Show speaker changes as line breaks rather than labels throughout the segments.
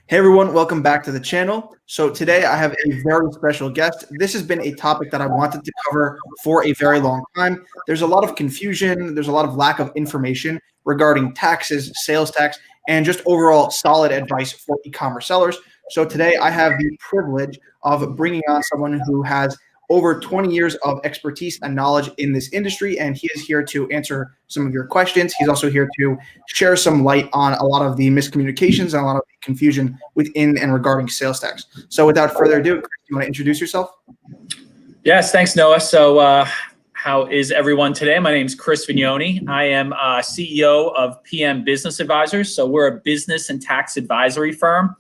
Hey everyone, welcome back to the channel. So today I have a very special guest. This has been a topic that I wanted to cover for a very long time. There's a lot of confusion, there's a lot of lack of information regarding taxes, sales tax, and just overall solid advice for e-commerce sellers. So today I have the privilege of bringing on someone who has over 20 years of expertise and knowledge in this industry, and he is here to answer some of your questions. He's also here to share some light on a lot of the miscommunications and a lot of the confusion within and regarding sales tax. So without further ado, Chris, you want to introduce yourself?
Yes, thanks, Noah. So how is everyone today? My name is Chris Vignoni. I am CEO of PM Business Advisors. So we're a business and tax advisory firm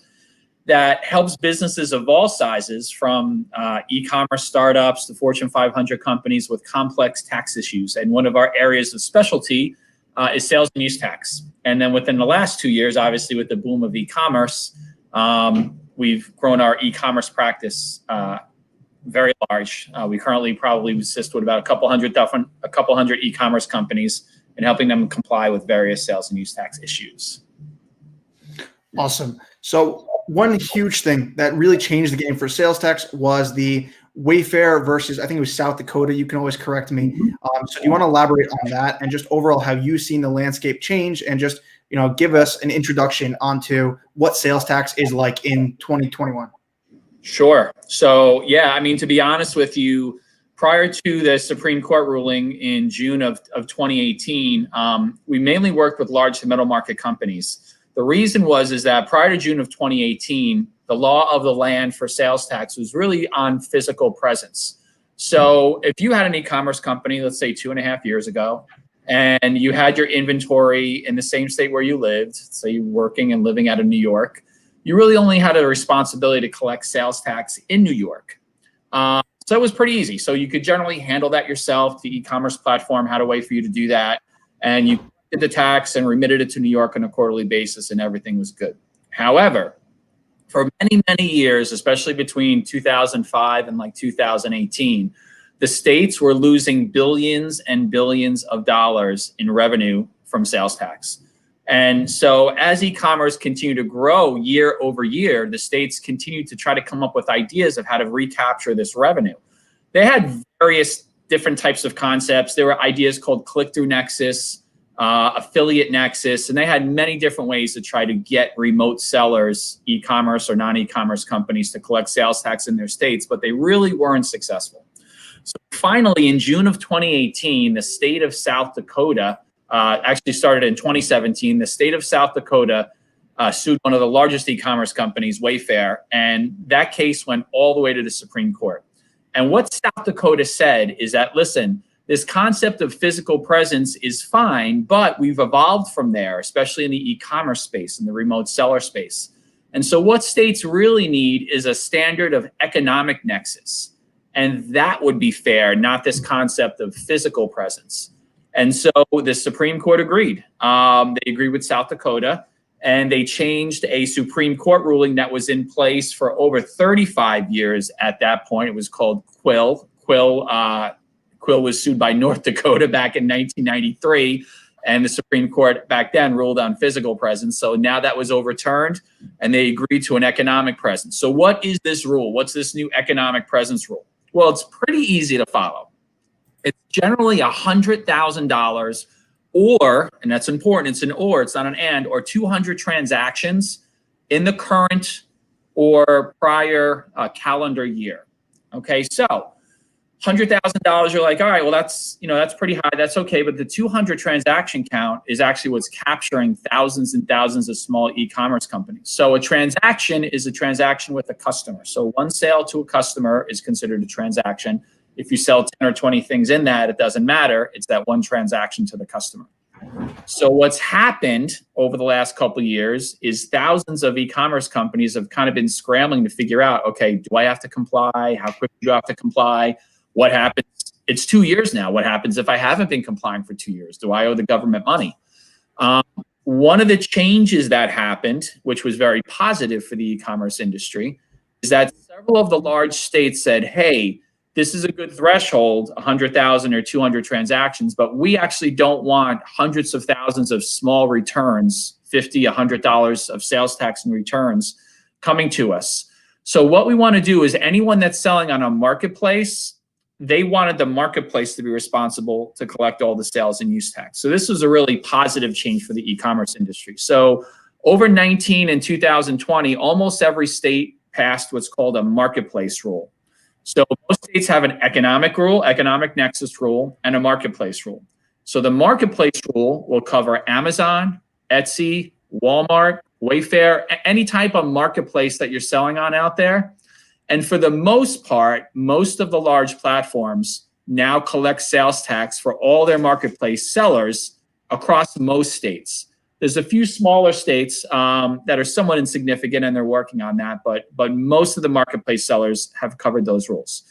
that helps businesses of all sizes, from e-commerce startups to Fortune 500 companies with complex tax issues. And one of our areas of specialty is sales and use tax. And then within the last 2 years, obviously with the boom of e-commerce, we've grown our e-commerce practice very large. We currently probably assist with about a couple hundred e-commerce companies and helping them comply with various sales and use tax issues.
Awesome. So one huge thing that really changed the game for sales tax was the Wayfair versus, I think it was South Dakota. You can always correct me. So do you want to elaborate on that and just overall how you've seen the landscape change, and just, give us an introduction onto what sales tax is like in 2021?
Sure. So, yeah, I mean, to be honest with you, prior to the Supreme Court ruling in June of 2018, we mainly worked with large to middle market companies. The reason is that prior to June of 2018, the law of the land for sales tax was really on physical presence. So if you had an e-commerce company, let's say 2.5 years ago, and you had your inventory in the same state where you lived, say you're working and living out of New York, you really only had a responsibility to collect sales tax in New York. So it was pretty easy. So you could generally handle that yourself. The e-commerce platform had a way for you to do that. And you did the tax and remitted it to New York on a quarterly basis, and everything was good. However, for many, many years, especially between 2005 and 2018, the states were losing billions and billions of dollars in revenue from sales tax. And so as e-commerce continued to grow year over year, the states continued to try to come up with ideas of how to recapture this revenue. They had various different types of concepts. There were ideas called click-through nexus, affiliate nexus, and they had many different ways to try to get remote sellers, e-commerce or non-e-commerce companies, to collect sales tax in their states, but they really weren't successful. So finally, in June of 2018, the state of South Dakota, actually started in 2017, the state of South Dakota sued one of the largest e-commerce companies, Wayfair, and that case went all the way to the Supreme Court. And what South Dakota said is that, listen, this concept of physical presence is fine, but we've evolved from there, especially in the e-commerce space and the remote seller space. And so what states really need is a standard of economic nexus. And that would be fair, not this concept of physical presence. And so the Supreme Court agreed. They agreed with South Dakota, and they changed a Supreme Court ruling that was in place for over 35 years at that point. It was called Quill. Quill was sued by North Dakota back in 1993, and the Supreme Court back then ruled on physical presence. So now that was overturned, and they agreed to an economic presence. So what is this rule? What's this new economic presence rule? Well, it's pretty easy to follow. It's generally $100,000 or, and that's important, it's an or, it's not an and, or 200 transactions in the current or prior calendar year. Okay, so $100,000, you're like, all right, well, that's pretty high. That's okay. But the 200 transaction count is actually what's capturing thousands and thousands of small e-commerce companies. So a transaction is a transaction with a customer. So one sale to a customer is considered a transaction. If you sell 10 or 20 things in that, it doesn't matter. It's that one transaction to the customer. So what's happened over the last couple of years is thousands of e-commerce companies have kind of been scrambling to figure out, okay, do I have to comply? How quickly do I have to comply? What happens? It's 2 years now. What happens if I haven't been complying for 2 years? Do I owe the government money? One of the changes that happened, which was very positive for the e-commerce industry, is that several of the large states said, hey, this is a good threshold, 100,000 or 200 transactions, but we actually don't want hundreds of thousands of small returns, $50, $100 of sales tax and returns coming to us. So what we want to do is anyone that's selling on a marketplace, they wanted the marketplace to be responsible to collect all the sales and use tax. So this was a really positive change for the e-commerce industry. So over 19 and 2020, almost every state passed what's called a marketplace rule. So most states have an economic rule, economic nexus rule, and a marketplace rule. So the marketplace rule will cover Amazon, Etsy, Walmart, Wayfair, any type of marketplace that you're selling on out there. And for the most part, most of the large platforms now collect sales tax for all their marketplace sellers across most states. There's a few smaller states that are somewhat insignificant, and they're working on that, but most of the marketplace sellers have covered those rules.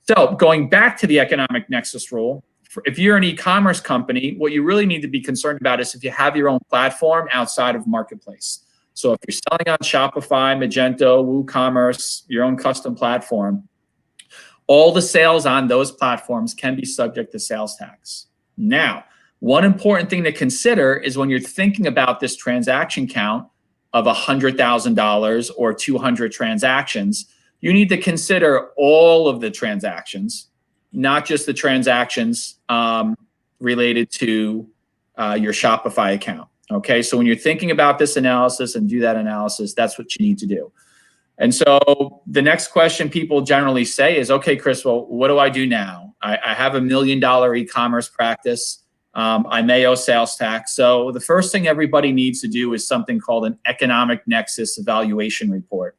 So going back to the economic nexus rule, if you're an e-commerce company, what you really need to be concerned about is if you have your own platform outside of marketplace. So if you're selling on Shopify, Magento, WooCommerce, your own custom platform, all the sales on those platforms can be subject to sales tax. Now, one important thing to consider is when you're thinking about this transaction count of $100,000 or 200 transactions, you need to consider all of the transactions, not just the transactions related to your Shopify account. Okay, so when you're thinking about this analysis and do that analysis, that's what you need to do. And so the next question people generally say is, okay, Chris, well, what do I do now? I have $1 million e-commerce practice. I may owe sales tax. So the first thing everybody needs to do is something called an economic nexus evaluation report.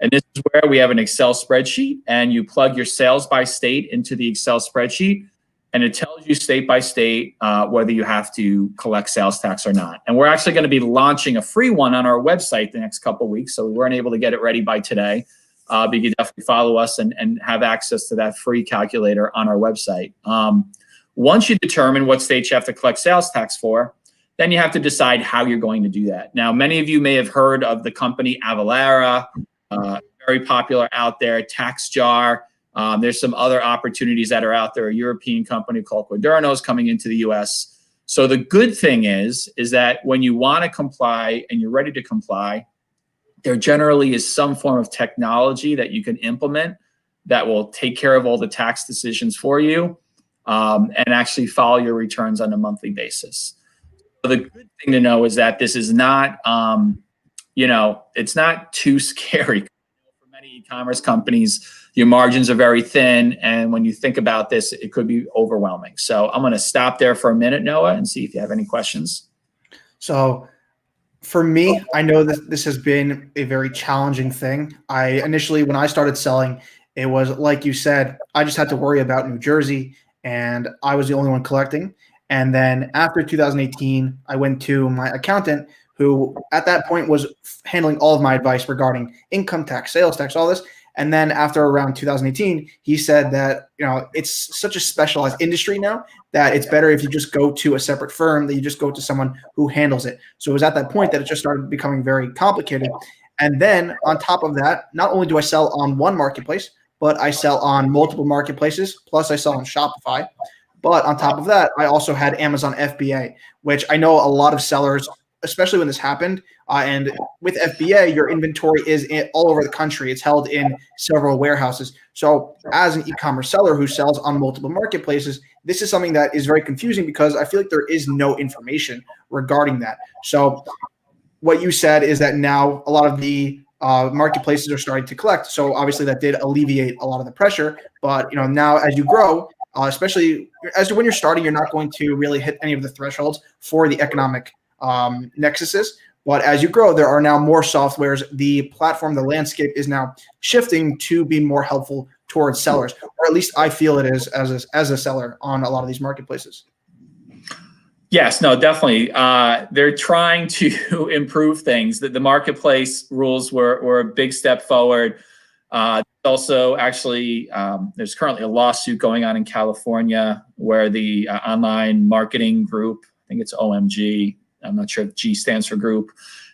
And this is where we have an Excel spreadsheet, and you plug your sales by state into the Excel spreadsheet, and it tells you state by state whether you have to collect sales tax or not. And we're actually going to be launching a free one on our website the next couple of weeks, so we weren't able to get it ready by today. But you can definitely follow us and have access to that free calculator on our website. Once you determine what states you have to collect sales tax for, then you have to decide how you're going to do that. Now, many of you may have heard of the company Avalara, very popular out there, TaxJar. There's some other opportunities that are out there. A European company called Quaderno is coming into the US. So the good thing is that when you want to comply and you're ready to comply, there generally is some form of technology that you can implement that will take care of all the tax decisions for you and actually follow your returns on a monthly basis. So the good thing to know is that this is not, it's not too scary. For many e-commerce companies, your margins are very thin, and when you think about this, it could be overwhelming. So I'm going to stop there for a minute, Noah, and see if you have any questions.
So for me, I know that this has been a very challenging thing. Initially, when I started selling, it was like you said, I just had to worry about New Jersey, and I was the only one collecting. And then after 2018, I went to my accountant, who at that point was handling all of my advice regarding income tax, sales tax, all this. And then after around 2018, he said that, it's such a specialized industry now that it's better if you just go to a separate firm, that you just go to someone who handles it. So it was at that point that it just started becoming very complicated. And then on top of that, not only do I sell on one marketplace, but I sell on multiple marketplaces, plus I sell on Shopify. But on top of that, I also had Amazon FBA, which I know a lot of sellers, especially when this happened, and with FBA, your inventory is all over the country. It's held in several warehouses. So as an e-commerce seller who sells on multiple marketplaces, this is something that is very confusing because I feel like there is no information regarding that. So what you said is that now a lot of the marketplaces are starting to collect. So obviously that did alleviate a lot of the pressure. But now as you grow, especially as to when you're starting, you're not going to really hit any of the thresholds for the economic nexuses. But as you grow, there are now more softwares. The platform, the landscape is now shifting to be more helpful towards sellers, or at least I feel it is as a seller on a lot of these marketplaces.
Yes, no, definitely. They're trying to improve things. The marketplace rules were a big step forward. Also, actually, there's currently a lawsuit going on in California where the online marketing group, I think it's OMG, I'm not sure if G stands for group,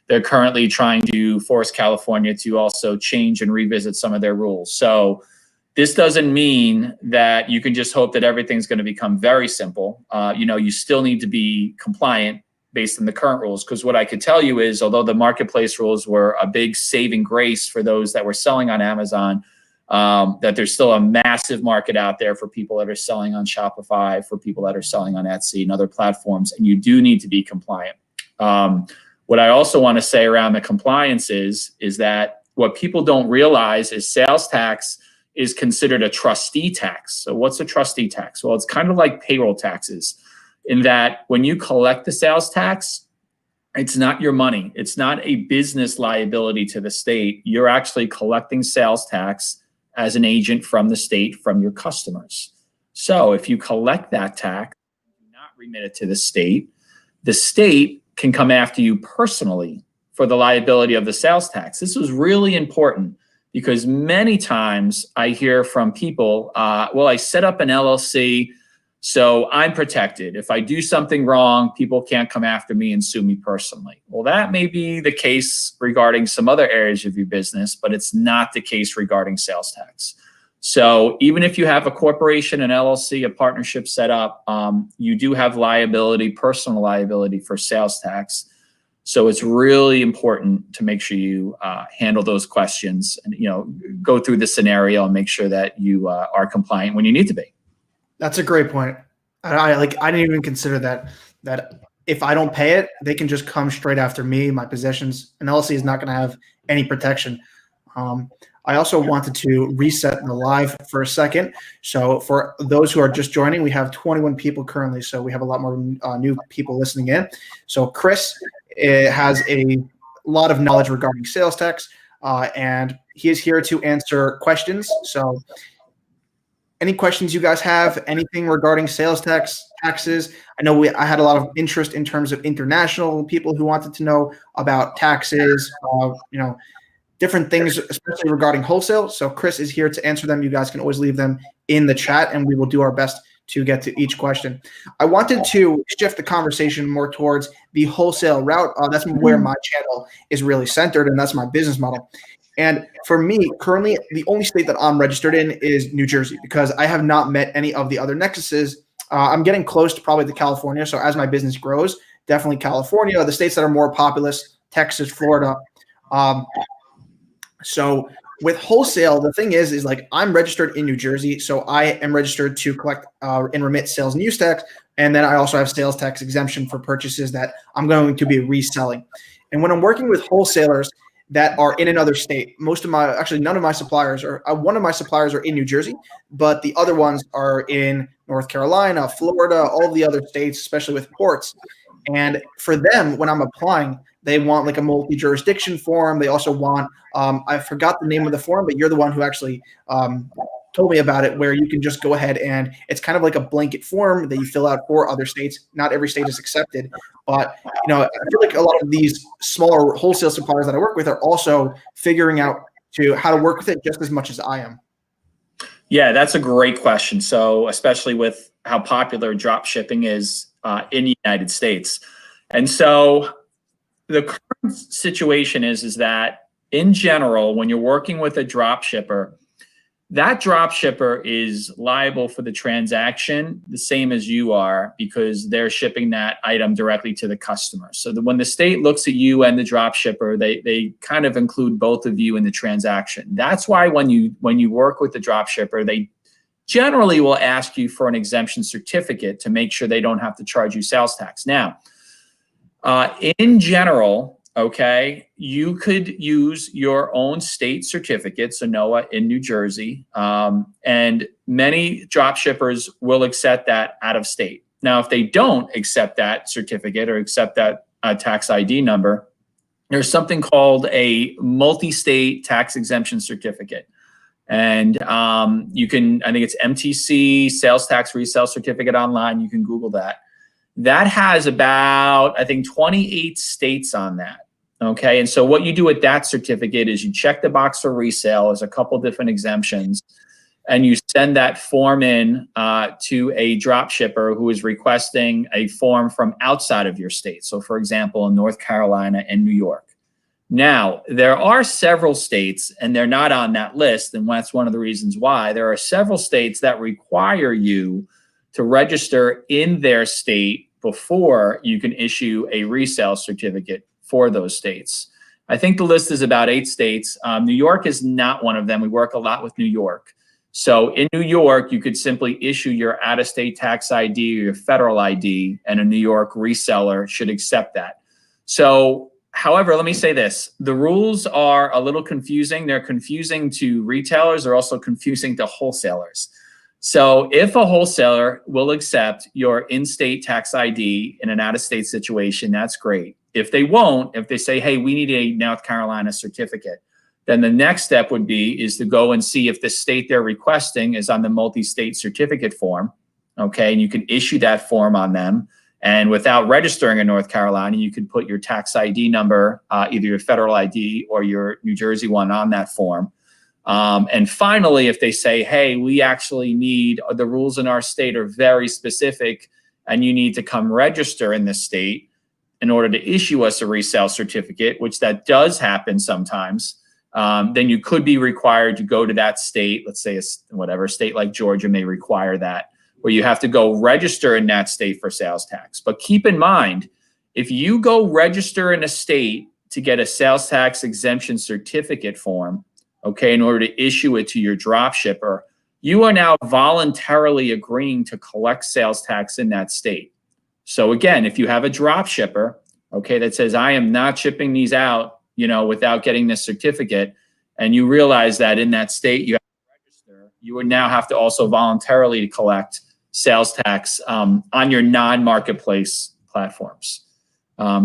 they're currently trying to force California to also change and revisit some of their rules. So this doesn't mean that you can just hope that everything's going to become very simple. You still need to be compliant based on the current rules. Because what I could tell you is, although the marketplace rules were a big saving grace for those that were selling on Amazon, that there's still a massive market out there for people that are selling on Shopify, for people that are selling on Etsy and other platforms, and you do need to be compliant. What I also want to say around the compliance is that what people don't realize is sales tax is considered a trustee tax. So what's a trustee tax? Well, it's kind of like payroll taxes in that when you collect the sales tax, it's not your money. It's not a business liability to the state. You're actually collecting sales tax as an agent from the state, from your customers. So if you collect that tax, do not remit it to the state can come after you personally for the liability of the sales tax. This was really important because many times I hear from people, well, I set up an LLC, so I'm protected. If I do something wrong, people can't come after me and sue me personally. Well, that may be the case regarding some other areas of your business, but it's not the case regarding sales tax. So even if you have a corporation, an LLC, a partnership set up, you do have liability, personal liability for sales tax. So it's really important to make sure you handle those questions and go through the scenario and make sure that you are compliant when you need to be.
That's a great point. I didn't even consider that if I don't pay it, they can just come straight after me, my possessions. An LLC is not going to have any protection. I also wanted to reset the live for a second. So for those who are just joining, we have 21 people currently. So we have a lot more new people listening in. So Chris has a lot of knowledge regarding sales tax, and he is here to answer questions. So any questions you guys have, anything regarding sales taxes? I know I had a lot of interest in terms of international people who wanted to know about taxes, different things, especially regarding wholesale. So Chris is here to answer them. You guys can always leave them in the chat, and we will do our best to get to each question. I wanted to shift the conversation more towards the wholesale route. That's where my channel is really centered, and that's my business model. And for me, currently, the only state that I'm registered in is New Jersey because I have not met any of the other nexuses. I'm getting close to probably to California. So as my business grows, definitely California, the states that are more populous, Texas, Florida. So with wholesale, the thing is like I'm registered in New Jersey. So I am registered to collect and remit sales and use tax. And then I also have sales tax exemption for purchases that I'm going to be reselling. And when I'm working with wholesalers that are in another state, none of my suppliers one of my suppliers are in New Jersey, but the other ones are in North Carolina, Florida, all the other states, especially with ports. And for them, when I'm applying, they want like a multi-jurisdiction form. They also want, I forgot the name of the form, but you're the one who actually told me about it, where you can just go ahead and it's kind of like a blanket form that you fill out for other states. Not every state is accepted, but I feel like a lot of these smaller wholesale suppliers that I work with are also figuring out how to work with it just as much as I am.
Yeah, that's a great question. So especially with how popular drop shipping is in the United States. And so the current situation is that in general, when you're working with a drop shipper, that drop shipper is liable for the transaction the same as you are because they're shipping that item directly to the customer. So that when the state looks at you and the drop shipper, they kind of include both of you in the transaction. That's why when you work with the drop shipper, they generally will ask you for an exemption certificate to make sure they don't have to charge you sales tax. Now, in general, okay, you could use your own state certificate, so NOAA in New Jersey, and many drop shippers will accept that out of state. Now, if they don't accept that certificate or accept that tax ID number, there's something called a multi-state tax exemption certificate. And you can, I think it's MTC, sales tax resale certificate online. You can Google that. That has about, I think, 28 states on that. Okay, and so what you do with that certificate is you check the box for resale. There's a couple different exemptions, and you send that form in to a drop shipper who is requesting a form from outside of your state. So, for example, in North Carolina and New York. Now, there are several states, and they're not on that list, and that's one of the reasons why. There are several states that require you to register in their state before you can issue a resale certificate for those states. I think the list is about 8 states. New York is not one of them. We work a lot with New York. So in New York, you could simply issue your out-of-state tax ID or your federal ID, and a New York reseller should accept that. So, however, let me say this. The rules are a little confusing. They're confusing to retailers. They're also confusing to wholesalers. So if a wholesaler will accept your in-state tax ID in an out-of-state situation, that's great. If they won't, if they say, hey, we need a North Carolina certificate, then the next step would be is to go and see if the state they're requesting is on the multi-state certificate form, okay? And you can issue that form on them. And without registering in North Carolina, you can put your tax ID number, either your federal ID or your New Jersey one on that form. And finally, if they say, hey, we actually need, the rules in our state are very specific and you need to come register in this state in order to issue us a resale certificate, which that does happen sometimes, then you could be required to go to that state. Let's say whatever state like Georgia may require that, where you have to go register in that state for sales tax. But keep in mind, if you go register in a state to get a sales tax exemption certificate form, okay, in order to issue it to your drop shipper, you are now voluntarily agreeing to collect sales tax in that state. So again, if you have a drop shipper, okay, that says, I am not shipping these out, without getting this certificate, and you realize that in that state you have to register, you would now have to also voluntarily collect sales tax on your non-marketplace platforms.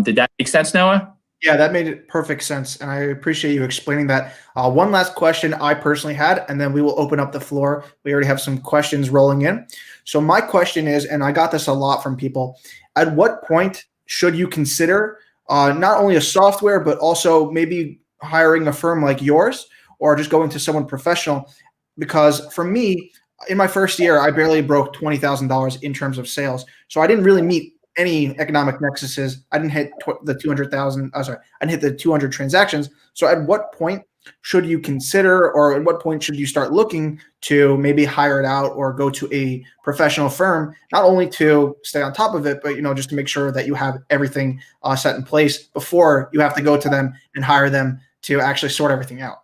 Did that make sense, Noah?
Yeah, that made perfect sense, and I appreciate you explaining that. One last question I personally had, and then we will open up the floor. We already have some questions rolling in. So my question is, and I got this a lot from people, at what point should you consider not only a software, but also maybe hiring a firm like yours or just going to someone professional? Because for me, in my first year, I barely broke $20,000 in terms of sales. So I didn't really meet any economic nexuses. I didn't hit the 200,000. I didn't hit the 200 transactions. So at what point should you consider, or at what point should you start looking to maybe hire it out or go to a professional firm, not only to stay on top of it, but just to make sure that you have everything set in place before you have to go to them and hire them to actually sort everything out?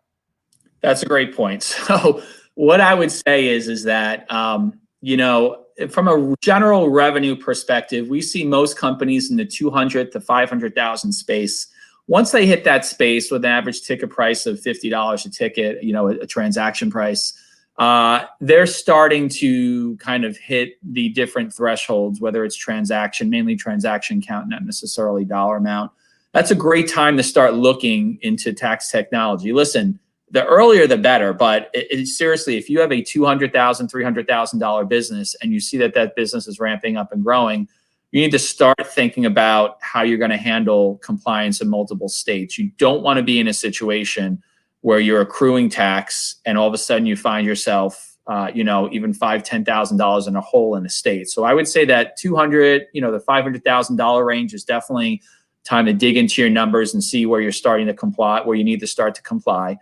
That's a great point. So what I would say is that from a general revenue perspective, we see most companies in the 200 to 500,000 space. Once they hit that space with an average ticket price of $50 a ticket, a transaction price, they're starting to kind of hit the different thresholds, whether it's mainly transaction count, not necessarily dollar amount. That's a great time to start looking into tax technology. Listen, the earlier the better, but seriously, if you have a $200,000, $300,000 business and you see that business is ramping up and growing, you need to start thinking about how you're going to handle compliance in multiple states. You don't want to be in a situation where you're accruing tax and all of a sudden you find yourself, even $5,000, $10,000 in a hole in a state. So I would say that the $500,000 range is definitely time to dig into your numbers and see where you're starting to comply, where you need to start to comply.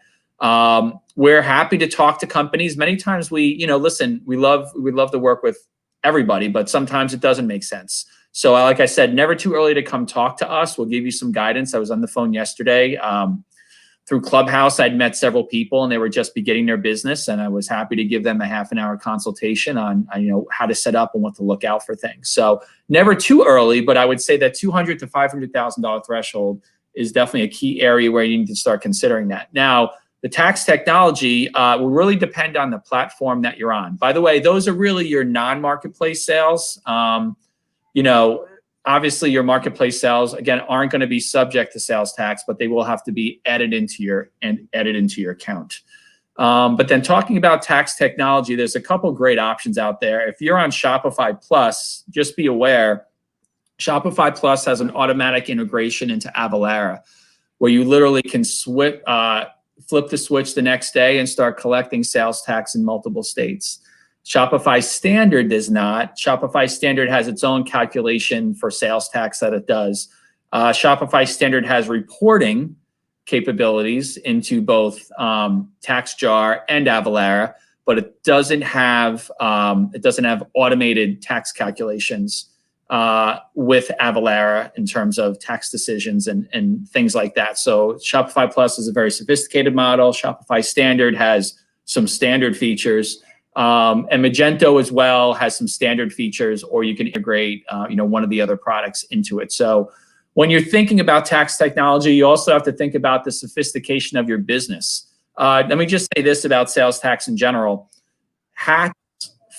We're happy to talk to companies. Many times we love to work with everybody, but sometimes it doesn't make sense. So like I said, never too early to come talk to us. We'll give you some guidance. I was on the phone yesterday. Through Clubhouse, I'd met several people and they were just beginning their business. And I was happy to give them a half-an-hour consultation on how to set up and what to look out for things. So never too early, but I would say that $200,000 to $500,000 threshold is definitely a key area where you need to start considering that. Now, the tax technology will really depend on the platform that you're on. By the way, those are really your non-marketplace sales. Obviously your marketplace sales, again, aren't going to be subject to sales tax, but they will have to be added into your account. But then talking about tax technology, there's a couple great options out there. If you're on Shopify Plus, just be aware, Shopify Plus has an automatic integration into Avalara, where you literally can flip the switch the next day and start collecting sales tax in multiple states. Shopify Standard does not. Shopify Standard has its own calculation for sales tax that it does. Shopify Standard has reporting capabilities into both TaxJar and Avalara, but it doesn't have automated tax calculations with Avalara in terms of tax decisions and things like that. So Shopify Plus is a very sophisticated model. Shopify Standard has some standard features. And Magento as well has some standard features, or you can integrate one of the other products into it. So when you're thinking about tax technology, you also have to think about the sophistication of your business. Let me just say this about sales tax in general. Hats,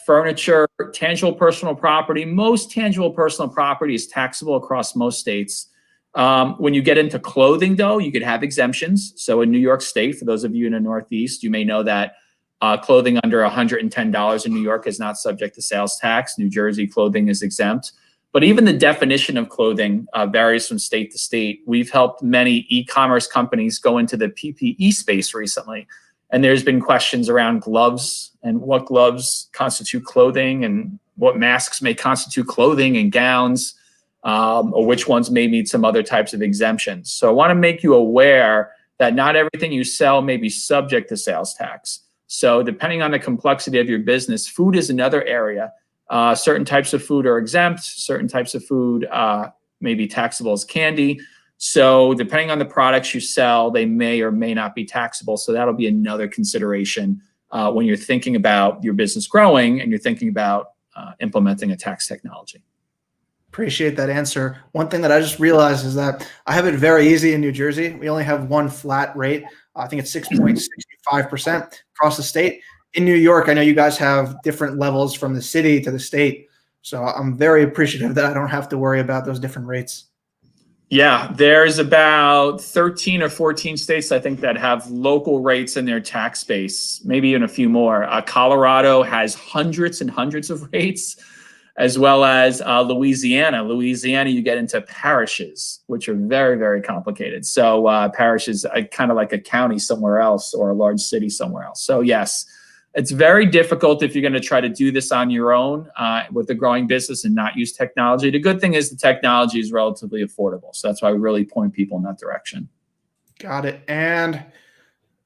furniture, tangible personal property, most tangible personal property is taxable across most states. When you get into clothing, though, you could have exemptions. So in New York State, for those of you in the Northeast, you may know that clothing under $110 in New York is not subject to sales tax. New Jersey clothing is exempt. But even the definition of clothing varies from state to state. We've helped many e-commerce companies go into the PPE space recently. And there's been questions around gloves and what gloves constitute clothing and what masks may constitute clothing and gowns, or which ones may meet some other types of exemptions. So I want to make you aware that not everything you sell may be subject to sales tax. So depending on the complexity of your business, food is another area. Certain types of food are exempt. Certain types of food may be taxable as candy. So depending on the products you sell, they may or may not be taxable. So that'll be another consideration when you're thinking about your business growing and you're thinking about implementing a tax technology.
Appreciate that answer. One thing that I just realized is that I have it very easy in New Jersey. We only have one flat rate. I think it's 6.65% across the state. In New York, I know you guys have different levels from the city to the state. So I'm very appreciative that I don't have to worry about those different rates.
Yeah, there's about 13 or 14 states, I think, that have local rates in their tax base, maybe even a few more. Colorado has hundreds and hundreds of rates, as well as Louisiana. Louisiana, you get into parishes, which are very, very complicated. So parish is kind of like a county somewhere else or a large city somewhere else. So yes, it's very difficult if you're going to try to do this on your own with a growing business and not use technology. The good thing is the technology is relatively affordable. So that's why we really point people in that direction.
Got it. And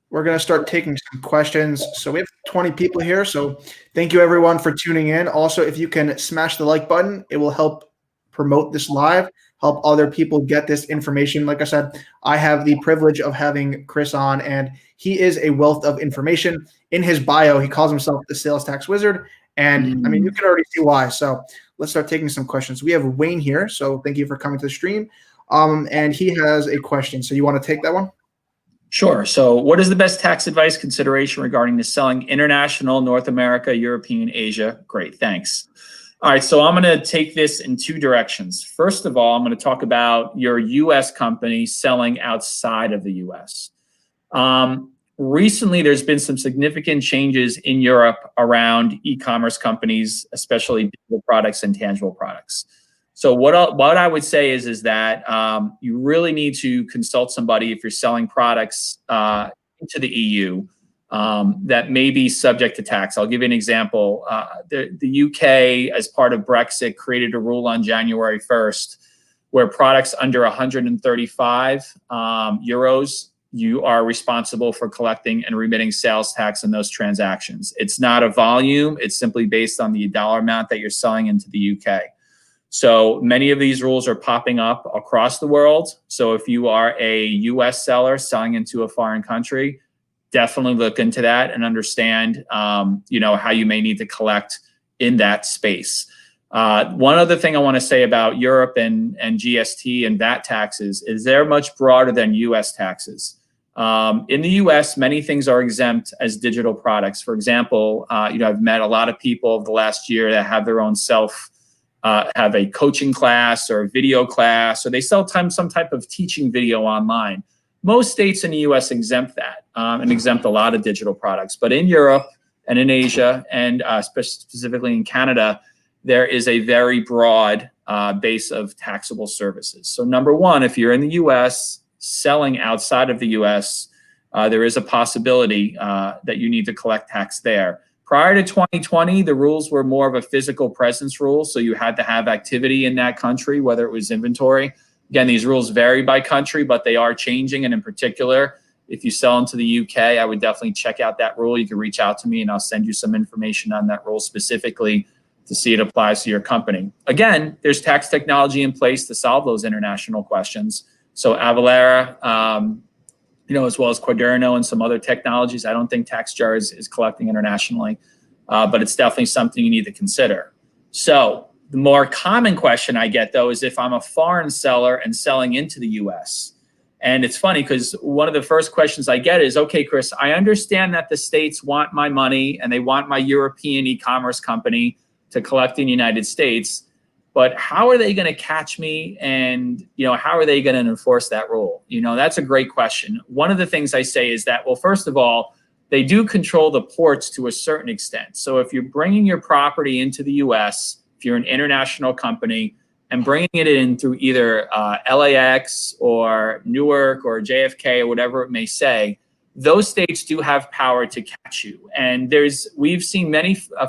we're going to start taking some questions. So we have 20 people here. So thank you everyone for tuning in. Also, if you can smash the like button, it will help promote this live, help other people get this information. Like I said, I have the privilege of having Chris on, and he is a wealth of information. In his bio, he calls himself the sales tax wizard. And I mean, you can already see why. So let's start taking some questions. We have Wayne here. So thank you for coming to the stream. And he has a question. So you want to take that one?
Sure. So what is the best tax advice consideration regarding the selling international, North America, European, Asia? Great. Thanks. All right. So I'm going to take this in two directions. First of all, I'm going to talk about your U.S. company selling outside of the U.S. Recently, there's been some significant changes in Europe around e-commerce companies, especially digital products and tangible products. So what I would say is that you really need to consult somebody if you're selling products into the EU that may be subject to tax. I'll give you an example. The UK, as part of Brexit, created a rule on January 1st where products under 135 euros, you are responsible for collecting and remitting sales tax on those transactions. It's not a volume. It's simply based on the dollar amount that you're selling into the UK. So many of these rules are popping up across the world. So if you are a US seller selling into a foreign country, definitely look into that and understand, how you may need to collect in that space. One other thing I want to say about Europe and GST and VAT taxes is they're much broader than US taxes. In the US, many things are exempt as digital products. For example, I've met a lot of people over the last year that have their own have a coaching class or a video class, or they sell some type of teaching video online. Most states in the US exempt that and exempt a lot of digital products. But in Europe and in Asia and specifically in Canada, there is a very broad base of taxable services. So number one, if you're in the US selling outside of the US, there is a possibility that you need to collect tax there. Prior to 2020, the rules were more of a physical presence rule. So you had to have activity in that country, whether it was inventory. Again, these rules vary by country, but they are changing. And in particular, if you sell into the UK, I would definitely check out that rule. You can reach out to me and I'll send you some information on that rule specifically to see it applies to your company. Again, there's tax technology in place to solve those international questions. So Avalara, as well as Quaderno and some other technologies. I don't think TaxJar is collecting internationally, but it's definitely something you need to consider. So the more common question I get, though, is if I'm a foreign seller and selling into the US. And it's funny because one of the first questions I get is, okay, Chris, I understand that the states want my money and they want my European e-commerce company to collect in the United States, but how are they going to catch me? And, how are they going to enforce that rule? That's a great question. One of the things I say is that, well, first of all, they do control the ports to a certain extent. So if you're bringing your property into the US, if you're an international company and bringing it in through either LAX or Newark or JFK or whatever it may say, those states do have power to catch you. And we've seen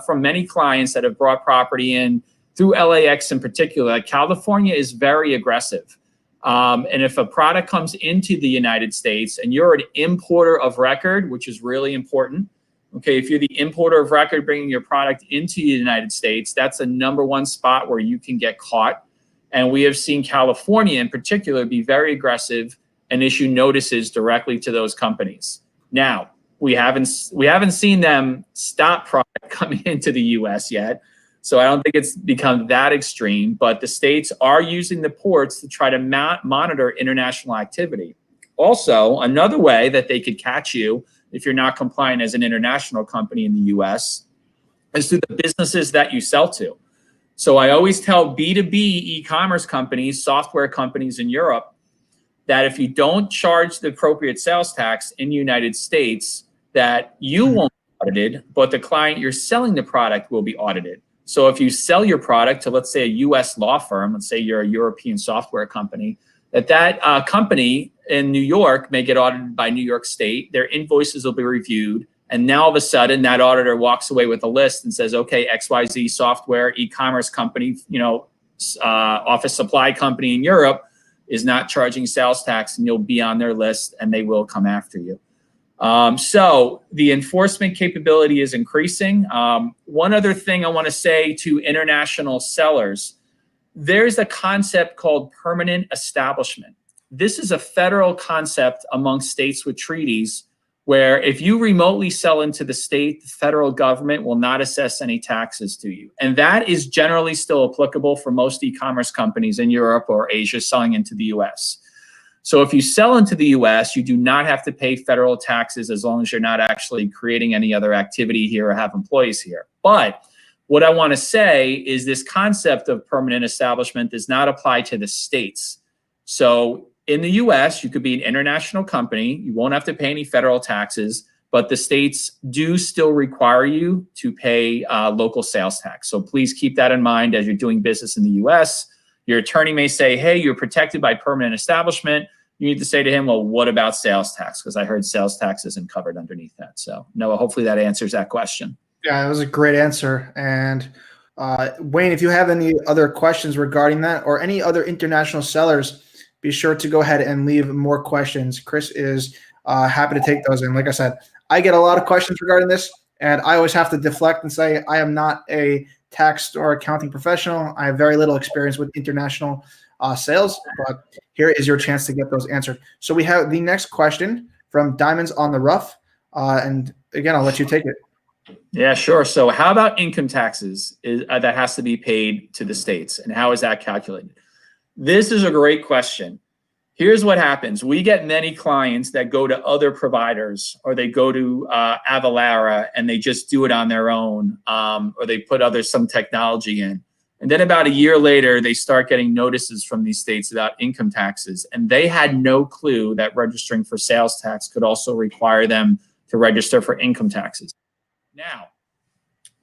from many clients that have brought property in through LAX in particular. Like California is very aggressive. And if a product comes into the United States and you're an importer of record, which is really important, okay, if you're the importer of record bringing your product into the United States, that's a #1 spot where you can get caught. And we have seen California in particular be very aggressive and issue notices directly to those companies. Now, we haven't seen them stop product coming into the US yet. So I don't think it's become that extreme, but the states are using the ports to try to monitor international activity. Also, another way that they could catch you if you're not compliant as an international company in the US is through the businesses that you sell to. So I always tell B2B e-commerce companies, software companies in Europe, that if you don't charge the appropriate sales tax in the United States, that you won't be audited, but the client you're selling the product will be audited. So if you sell your product to, let's say, a US law firm, let's say you're a European software company, that company in New York may get audited by New York State, their invoices will be reviewed, and now all of a sudden that auditor walks away with a list and says, okay, XYZ software, e-commerce company, office supply company in Europe is not charging sales tax, and you'll be on their list and they will come after you. So the enforcement capability is increasing. One other thing I want to say to international sellers, there's a concept called permanent establishment. This is a federal concept among states with treaties where if you remotely sell into the state, the federal government will not assess any taxes to you. And that is generally still applicable for most e-commerce companies in Europe or Asia selling into the US. So if you sell into the US, you do not have to pay federal taxes as long as you're not actually creating any other activity here or have employees here. But what I want to say is this concept of permanent establishment does not apply to the states. So in the US, you could be an international company. You won't have to pay any federal taxes, but the states do still require you to pay local sales tax. So please keep that in mind as you're doing business in the US. Your attorney may say, hey, you're protected by permanent establishment. You need to say to him, well, what about sales tax? Because I heard sales tax isn't covered underneath that. So Noah, hopefully that answers that question.
Yeah, that was a great answer. And Wayne, if you have any other questions regarding that or any other international sellers, be sure to go ahead and leave more questions. Chris is happy to take those. And like I said, I get a lot of questions regarding this, and I always have to deflect and say I am not a tax or accounting professional. I have very little experience with international sales, but here is your chance to get those answered. So we have the next question from Diamonds on the Rough. And again, I'll let you take it.
Yeah, sure. So how about income taxes that has to be paid to the states, and how is that calculated? This is a great question. Here's what happens. We get many clients that go to other providers, or they go to Avalara and they just do it on their own, or they put some technology in. And then about a year later, they start getting notices from these states about income taxes. And they had no clue that registering for sales tax could also require them to register for income taxes. Now,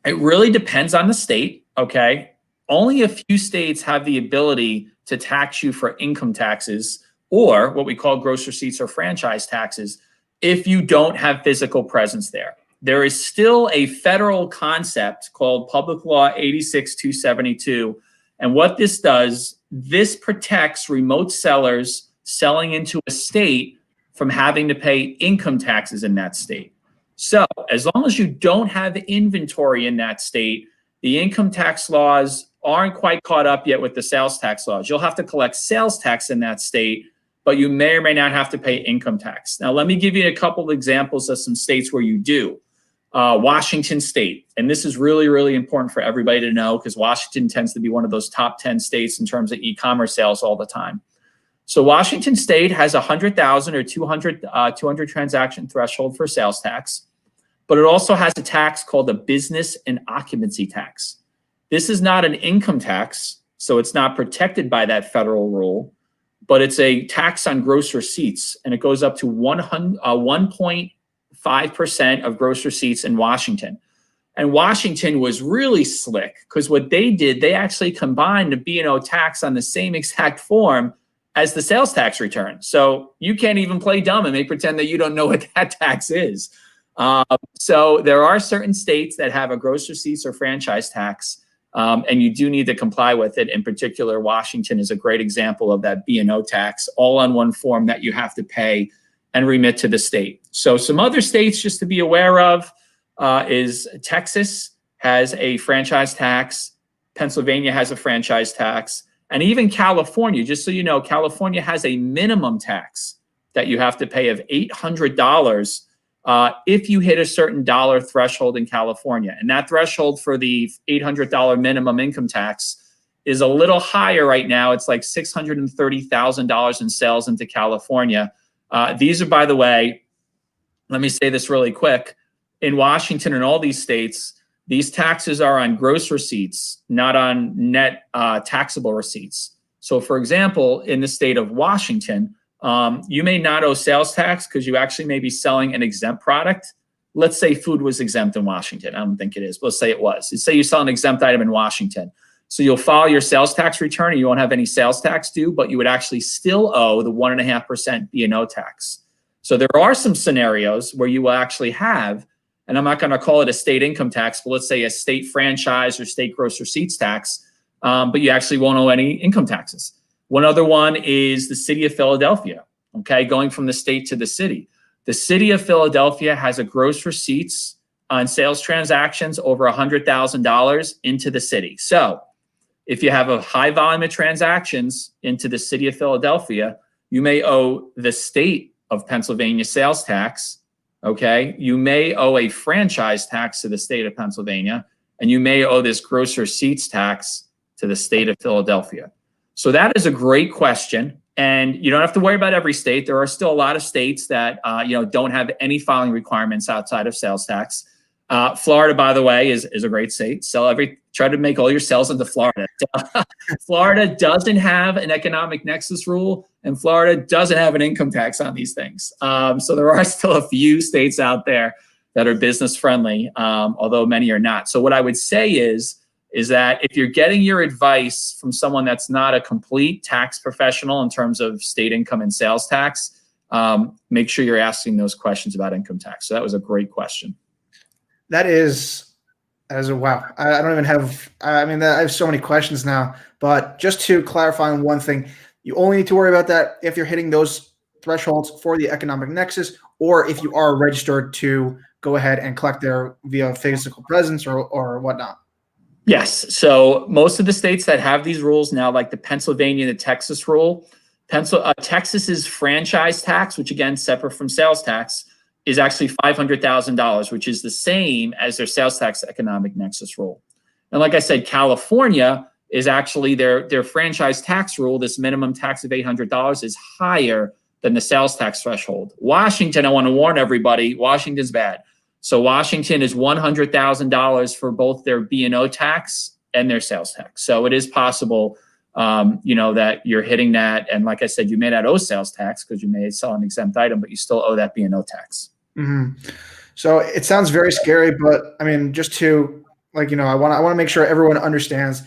it really depends on the state, okay? Only a few states have the ability to tax you for income taxes, or what we call gross receipts or franchise taxes, if you don't have physical presence there. There is still a federal concept called Public Law 86-272. And what this does, this protects remote sellers selling into a state from having to pay income taxes in that state. So as long as you don't have inventory in that state, the income tax laws aren't quite caught up yet with the sales tax laws. You'll have to collect sales tax in that state, but you may or may not have to pay income tax. Now, let me give you a couple of examples of some states where you do. Washington State, and this is really, really important for everybody to know because Washington tends to be one of those top 10 states in terms of e-commerce sales all the time. So Washington State has 100,000 or 200 transaction threshold for sales tax, but it also has a tax called a business and occupancy tax. This is not an income tax, so it's not protected by that federal rule, but it's a tax on gross receipts, and it goes up to 1.5% of gross receipts in Washington. And Washington was really slick because what they did, they actually combined the B&O tax on the same exact form as the sales tax return. So you can't even play dumb and they pretend that you don't know what that tax is. So there are certain states that have a gross receipts or franchise tax, and you do need to comply with it. In particular, Washington is a great example of that B&O tax, all on one form that you have to pay and remit to the state. So some other states just to be aware of is Texas has a franchise tax, Pennsylvania has a franchise tax, and even California, just so you know, California has a minimum tax that you have to pay of $800 if you hit a certain dollar threshold in California. And that threshold for the $800 minimum income tax is a little higher right now. It's like $630,000 in sales into California. These are, by the way, let me say this really quick. In Washington and all these states, these taxes are on gross receipts, not on net taxable receipts. So for example, in the state of Washington, you may not owe sales tax because you actually may be selling an exempt product. Let's say food was exempt in Washington. I don't think it is, but let's say it was. Let's say you sell an exempt item in Washington. So you'll file your sales tax return and you won't have any sales tax due, but you would actually still owe the 1.5% B&O tax. So there are some scenarios where you will actually have, and I'm not going to call it a state income tax, but let's say a state franchise or state gross receipts tax, but you actually won't owe any income taxes. One other one is the city of Philadelphia, okay, going from the state to the city. The city of Philadelphia has a gross receipts on sales transactions over $100,000 into the city. So if you have a high volume of transactions into the city of Philadelphia, you may owe the state of Pennsylvania sales tax, okay? You may owe a franchise tax to the state of Pennsylvania, and you may owe this gross receipts tax to the state of Philadelphia. So that is a great question. And you don't have to worry about every state. There are still a lot of states that don't have any filing requirements outside of sales tax. Florida, by the way, is a great state. Try to make all your sales into Florida. Florida doesn't have an economic nexus rule, and Florida doesn't have an income tax on these things. So there are still a few states out there that are business friendly, although many are not. So what I would say is that if you're getting your advice from someone that's not a complete tax professional in terms of state income and sales tax, make sure you're asking those questions about income tax. So that was a great question.
That is a wow. I don't even have, I have so many questions now, but just to clarify on one thing, you only need to worry about that if you're hitting those thresholds for the economic nexus, or if you are registered to go ahead and collect there via physical presence or whatnot.
Yes. So most of the states that have these rules now, like the Pennsylvania, the Texas rule, Texas's franchise tax, which again, separate from sales tax, is actually $500,000, which is the same as their sales tax economic nexus rule. And like I said, California is actually their franchise tax rule. This minimum tax of $800 is higher than the sales tax threshold. Washington, I want to warn everybody, Washington's bad. So Washington is $100,000 for both their B&O tax and their sales tax. So it is possible, that you're hitting that. And like I said, you may not owe sales tax because you may sell an exempt item, but you still owe that B&O tax.
Mm-hmm. So it sounds very scary, but just to I want to make sure everyone understands.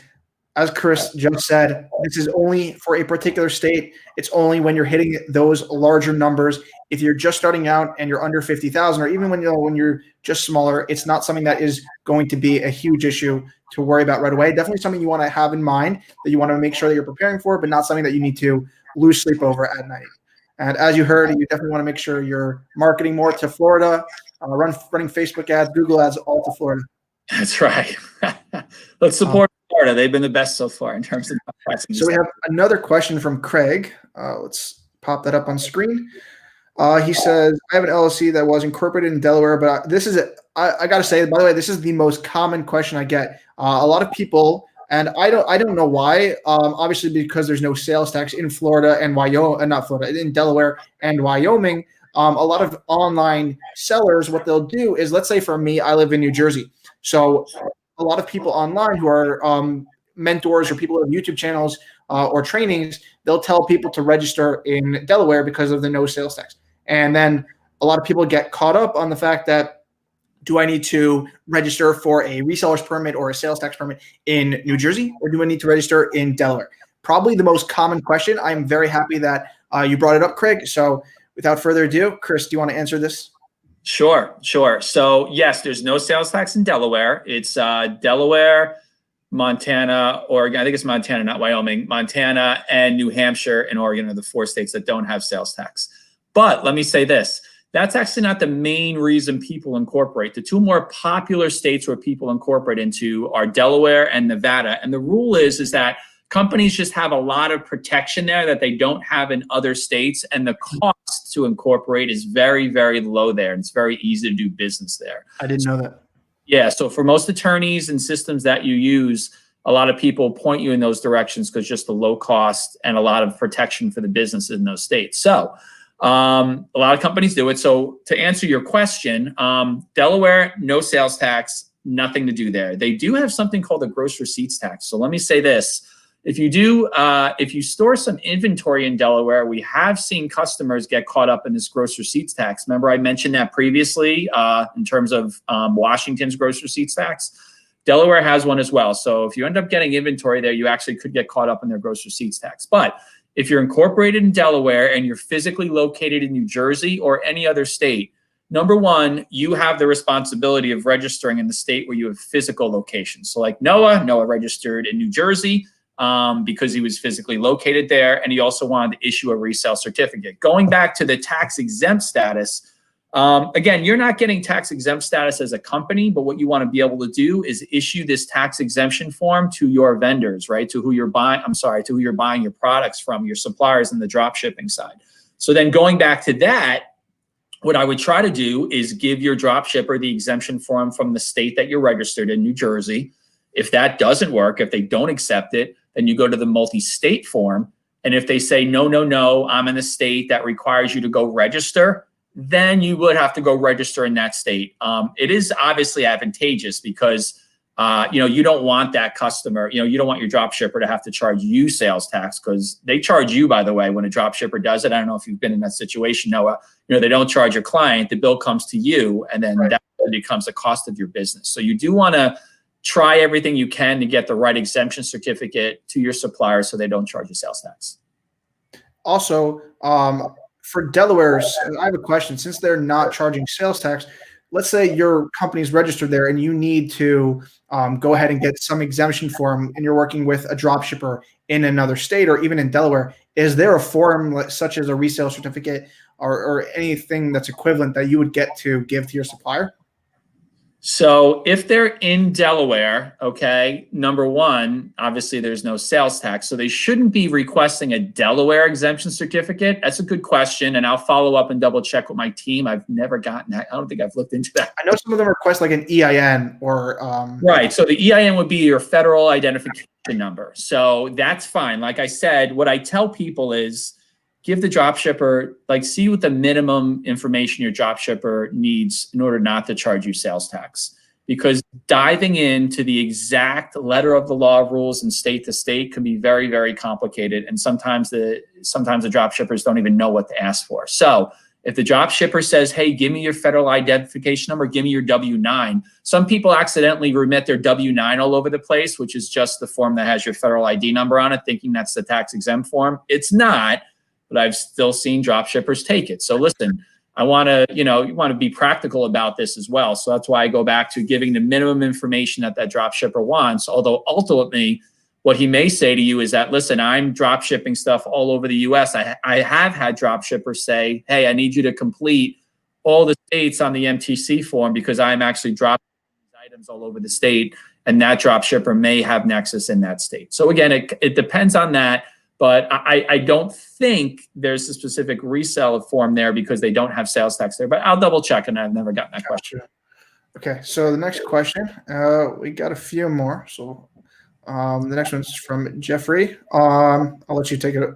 As Chris just said, this is only for a particular state. It's only when you're hitting those larger numbers. If you're just starting out and you're under 50,000, or even when you're just smaller, it's not something that is going to be a huge issue to worry about right away. Definitely something you want to have in mind, that you want to make sure that you're preparing for, but not something that you need to lose sleep over at night. And as you heard, you definitely want to make sure you're marketing more to Florida, running Facebook ads, Google ads, all to Florida.
That's right. Let's support Florida. They've been the best so far in terms of pricing.
So we have another question from Craig. Let's pop that up on screen. He says, I have an LLC that was incorporated in Delaware, but this is, I got to say, by the way, this is the most common question I get. A lot of people, and I don't know why, obviously because there's no sales tax in Florida and Wyoming, not Florida, in Delaware and Wyoming. A lot of online sellers, what they'll do is, let's say for me, I live in New Jersey. So a lot of people online who are mentors or people who have YouTube channels or trainings, they'll tell people to register in Delaware because of the no sales tax. And then a lot of people get caught up on the fact that, do I need to register for a reseller's permit or a sales tax permit in New Jersey, or do I need to register in Delaware? Probably the most common question. I'm very happy that you brought it up, Craig. So without further ado, Chris, do you want to answer this?
Sure. So yes, there's no sales tax in Delaware. It's Delaware, Montana, Oregon. I think it's Montana, not Wyoming. Montana and New Hampshire and Oregon are the 4 states that don't have sales tax. But let me say this. That's actually not the main reason people incorporate. The 2 more popular states where people incorporate into are Delaware and Nevada. And the rule is that companies just have a lot of protection there that they don't have in other states. And the cost to incorporate is very, very low there. And it's very easy to do business there.
I didn't know that.
Yeah. So for most attorneys and systems that you use, a lot of people point you in those directions because just the low cost and a lot of protection for the businesses in those states. So a lot of companies do it. So to answer your question, Delaware, no sales tax, nothing to do there. They do have something called a gross receipts tax. So let me say this. If you store some inventory in Delaware, we have seen customers get caught up in this gross receipts tax. Remember I mentioned that previously in terms of Washington's gross receipts tax. Delaware has one as well. So if you end up getting inventory there, you actually could get caught up in their gross receipts tax. But if you're incorporated in Delaware and you're physically located in New Jersey or any other state, number one, you have the responsibility of registering in the state where you have physical locations. So like Noah registered in New Jersey because he was physically located there, and he also wanted to issue a resale certificate. Going back to the tax exempt status, again, you're not getting tax exempt status as a company, but what you want to be able to do is issue this tax exemption form to your vendors, right? To who you're buying your products from, your suppliers in the drop shipping side. So then going back to that, what I would try to do is give your drop shipper the exemption form from the state that you're registered in, New Jersey. If that doesn't work, if they don't accept it, then you go to the multi-state form. And if they say, no, I'm in a state that requires you to go register, then you would have to go register in that state. It is obviously advantageous because you don't want that customer, you don't want your drop shipper to have to charge you sales tax, because they charge you, by the way, when a drop shipper does it. I don't know if you've been in that situation, Noah. They don't charge your client, the bill comes to you, and then that becomes the cost of your business. So you do want to try everything you can to get the right exemption certificate to your supplier so they don't charge you sales tax.
Also, for Delaware's, I have a question. Since they're not charging sales tax, let's say your company's registered there and you need to go ahead and get some exemption form, and you're working with a drop shipper in another state or even in Delaware. Is there a form such as a resale certificate or anything that's equivalent that you would get to give to your supplier?
So if they're in Delaware, okay, number one, obviously there's no sales tax. So they shouldn't be requesting a Delaware exemption certificate. That's a good question. And I'll follow up and double check with my team. I've never gotten that. I don't think I've looked into that.
I know some of them request like an EIN or.
Right. So the EIN would be your federal identification number. So that's fine. Like I said, what I tell people is, give the drop shipper, see what the minimum information your drop shipper needs in order not to charge you sales tax. Because diving into the exact letter of the law rules and state to state can be very, very complicated. And sometimes the drop shippers don't even know what to ask for. So if the drop shipper says, hey, give me your federal identification number, give me your W-9. Some people accidentally remit their W-9 all over the place, which is just the form that has your federal ID number on it, thinking that's the tax exempt form. It's not. But I've still seen drop shippers take it. So listen, you want to be practical about this as well. So that's why I go back to giving the minimum information that drop shipper wants. Although ultimately, what he may say to you is that, listen, I'm drop shipping stuff all over the US. I have had drop shippers say, hey, I need you to complete all the states on the MTC form because I'm actually dropping items all over the state, and that drop shipper may have nexus in that state. So again, it depends on that, but I don't think there's a specific resale form there because they don't have sales tax there, but I'll double check, and I've never gotten that question.
Okay, so the next question, we got a few more. So the next one's from Jeffrey. I'll let you take it.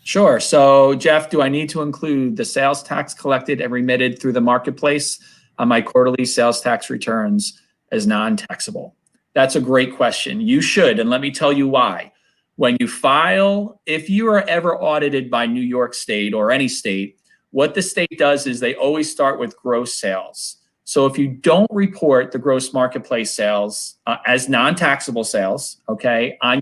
Sure. So Jeff, do I need to include the sales tax collected and remitted through the marketplace on my quarterly sales tax returns as non-taxable? That's a great question. You should, and let me tell you why. When you file, if you are ever audited by New York State or any state, what the state does is they always start with gross sales. So if you don't report the gross marketplace sales as non-taxable sales, okay, on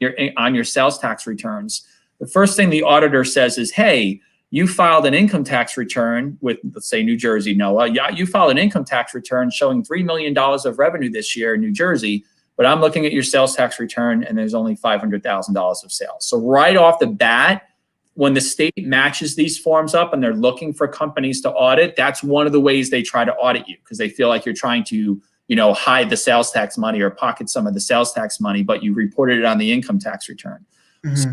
your sales tax returns, the first thing the auditor says is, hey, you filed an income tax return with, let's say, New Jersey, Noah. Yeah, you filed an income tax return showing $3 million of revenue this year in New Jersey, but I'm looking at your sales tax return and there's only $500,000 of sales. So right off the bat, when the state matches these forms up and they're looking for companies to audit, that's one of the ways they try to audit you, because they feel like you're trying to, hide the sales tax money or pocket some of the sales tax money, but you reported it on the income tax return. Mm-hmm. So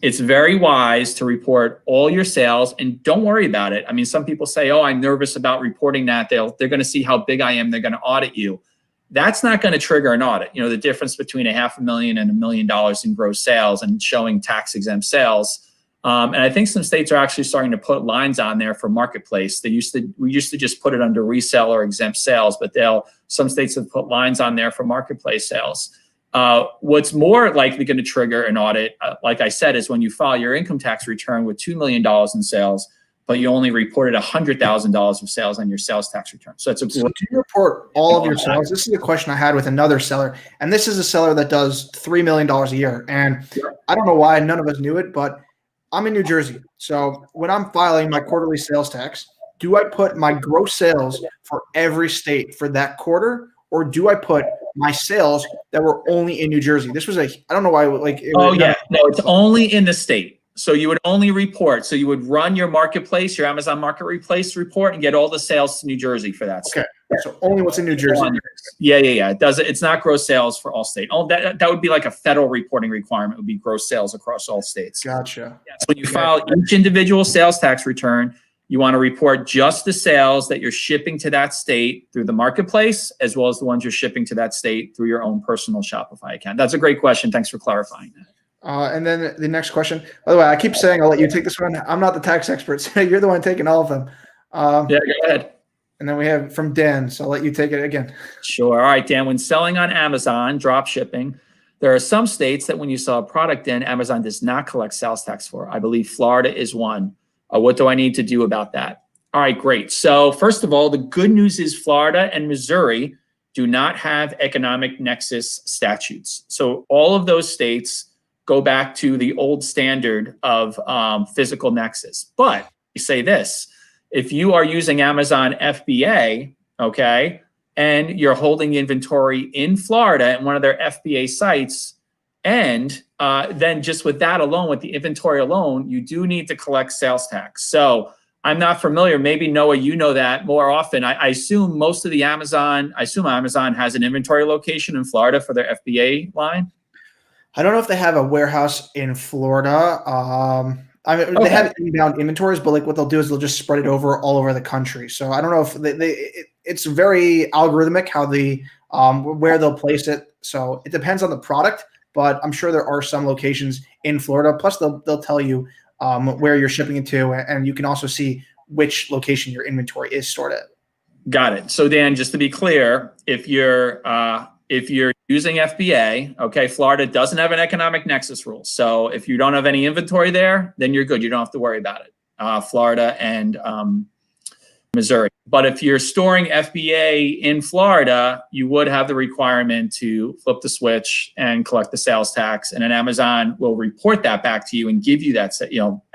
it's very wise to report all your sales, and don't worry about it. I mean, some people say, oh, I'm nervous about reporting that. They're going to see how big I am. They're going to audit you. That's not going to trigger an audit. The difference between $500,000 and $1 million in gross sales and showing tax exempt sales. And I think some states are actually starting to put lines on there for marketplace. We used to just put it under resale or exempt sales, but some states have put lines on there for marketplace sales. What's more likely going to trigger an audit, like I said, is when you file your income tax return with $2 million in sales, but you only reported $100,000 of sales on your sales tax return. So do
you report all of your sales? This is a question I had with another seller, and this is a seller that does $3 million a year. And I don't know why none of us knew it, but I'm in New Jersey. So when I'm filing my quarterly sales tax, do I put my gross sales for every state for that quarter, or do I put my sales that were only in New Jersey? This was I don't know why.
No, it's only in the state. So you would only report. So you would run your marketplace, your Amazon Marketplace report, and get all the sales to New Jersey for that state.
Okay. So only what's in New Jersey.
Yeah. It does. It's not gross sales for all states. Oh, that would be like a federal reporting requirement. It would be gross sales across all states.
Gotcha.
Yeah, so when you file each individual sales tax return, you want to report just the sales that you're shipping to that state through the marketplace, as well as the ones you're shipping to that state through your own personal Shopify account. That's a great question. Thanks for clarifying that.
And then the next question. By the way, I keep saying I'll let you take this one. I'm not the tax expert, so you're the one taking all of them.
Yeah, go ahead.
And then we have from Dan, so I'll let you take it again.
Sure. All right, Dan. When selling on Amazon, drop shipping, there are some states that when you sell a product in, Amazon does not collect sales tax for. I believe Florida is one. What do I need to do about that? All right, great. So first of all, the good news is Florida and Missouri do not have economic nexus statutes. So all of those states go back to the old standard of physical nexus. But you say this, if you are using Amazon FBA, okay, and you're holding inventory in Florida at one of their FBA sites, and then just with that alone, with the inventory alone, you do need to collect sales tax. So I'm not familiar. Maybe Noah, you know that more often. I assume most of the Amazon has an inventory location in Florida for their FBA line.
I don't know if they have a warehouse in Florida. They have inbound inventories, but like what they'll do is they'll just spread it all over the country. So I don't know if it's very algorithmic how where they'll place it. So it depends on the product, but I'm sure there are some locations in Florida. Plus they'll tell you where you're shipping it to, and you can also see which location your inventory is stored at.
Got it. So Dan, just to be clear, if you're using FBA, okay, Florida doesn't have an economic nexus rule. So if you don't have any inventory there, then you're good. You don't have to worry about it. Florida and Missouri. But if you're storing FBA in Florida, you would have the requirement to flip the switch and collect the sales tax. And then Amazon will report that back to you and give you that.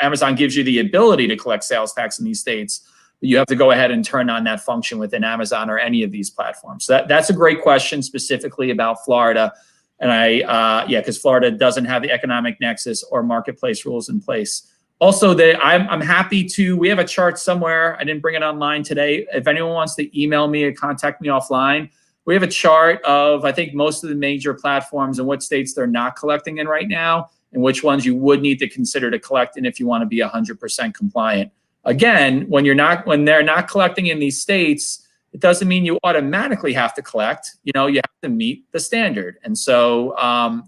Amazon gives you the ability to collect sales tax in these states. You have to go ahead and turn on that function within Amazon or any of these platforms. So that's a great question specifically about Florida. And because Florida doesn't have the economic nexus or marketplace rules in place. Also, I'm happy we have a chart somewhere. I didn't bring it online today. If anyone wants to email me or contact me offline, We have a chart of, I think, most of the major platforms and what states they're not collecting in right now, and which ones you would need to consider to collect in if you want to be 100% compliant. Again, when they're not collecting in these states, it doesn't mean you automatically have to collect. You have to meet the standard. And so,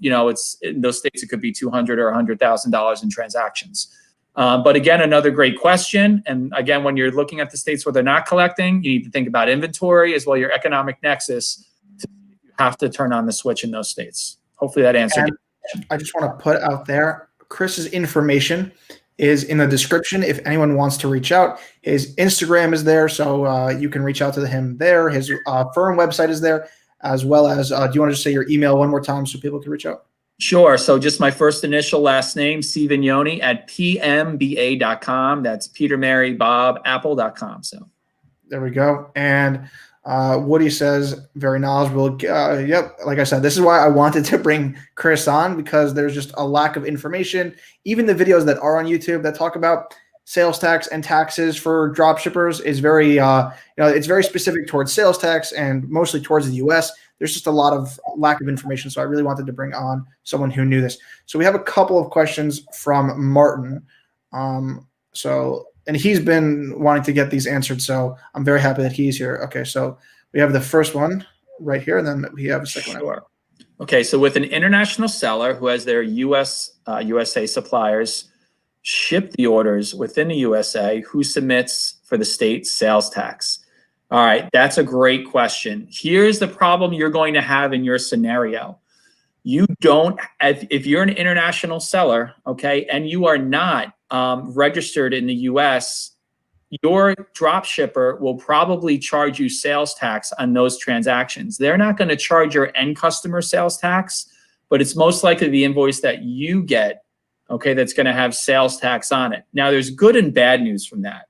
it's in those states, it could be $200,000 or $100,000 in transactions. But again, another great question. And again, when you're looking at the states where they're not collecting, you need to think about inventory as well, your economic nexus. You have to turn on the switch in those states. Hopefully that answered you.
I just want to put out there, Chris's information is in the description if anyone wants to reach out. His Instagram is there, so you can reach out to him there. His firm website is there, as well as, do you want to just say your email one more time so people can reach out?
Sure. So just my first initial last name, Vignoni at pmba.com. That's Peter, Mary, Bob, Apple.com. So
there we go. And Woody says, very knowledgeable. Yep. Like I said, this is why I wanted to bring Chris on, because there's just a lack of information. Even the videos that are on YouTube that talk about sales tax and taxes for drop shippers is very, it's very specific towards sales tax and mostly towards the U.S. There's just a lot of lack of information. So I really wanted to bring on someone who knew this. So we have a couple of questions from Martin. And he's been wanting to get these answered, so I'm very happy that he's here. Okay, so we have the first one right here, and then we have a second one.
Okay, so with an international seller who has their USA suppliers ship the orders within the USA, who submits for the state sales tax? All right, that's a great question. Here's the problem you're going to have in your scenario. You don't, if you're an international seller, okay, and you are not registered in the US, your drop shipper will probably charge you sales tax on those transactions. They're not going to charge your end customer sales tax, but it's most likely the invoice that you get, okay, that's going to have sales tax on it. Now, there's good and bad news from that.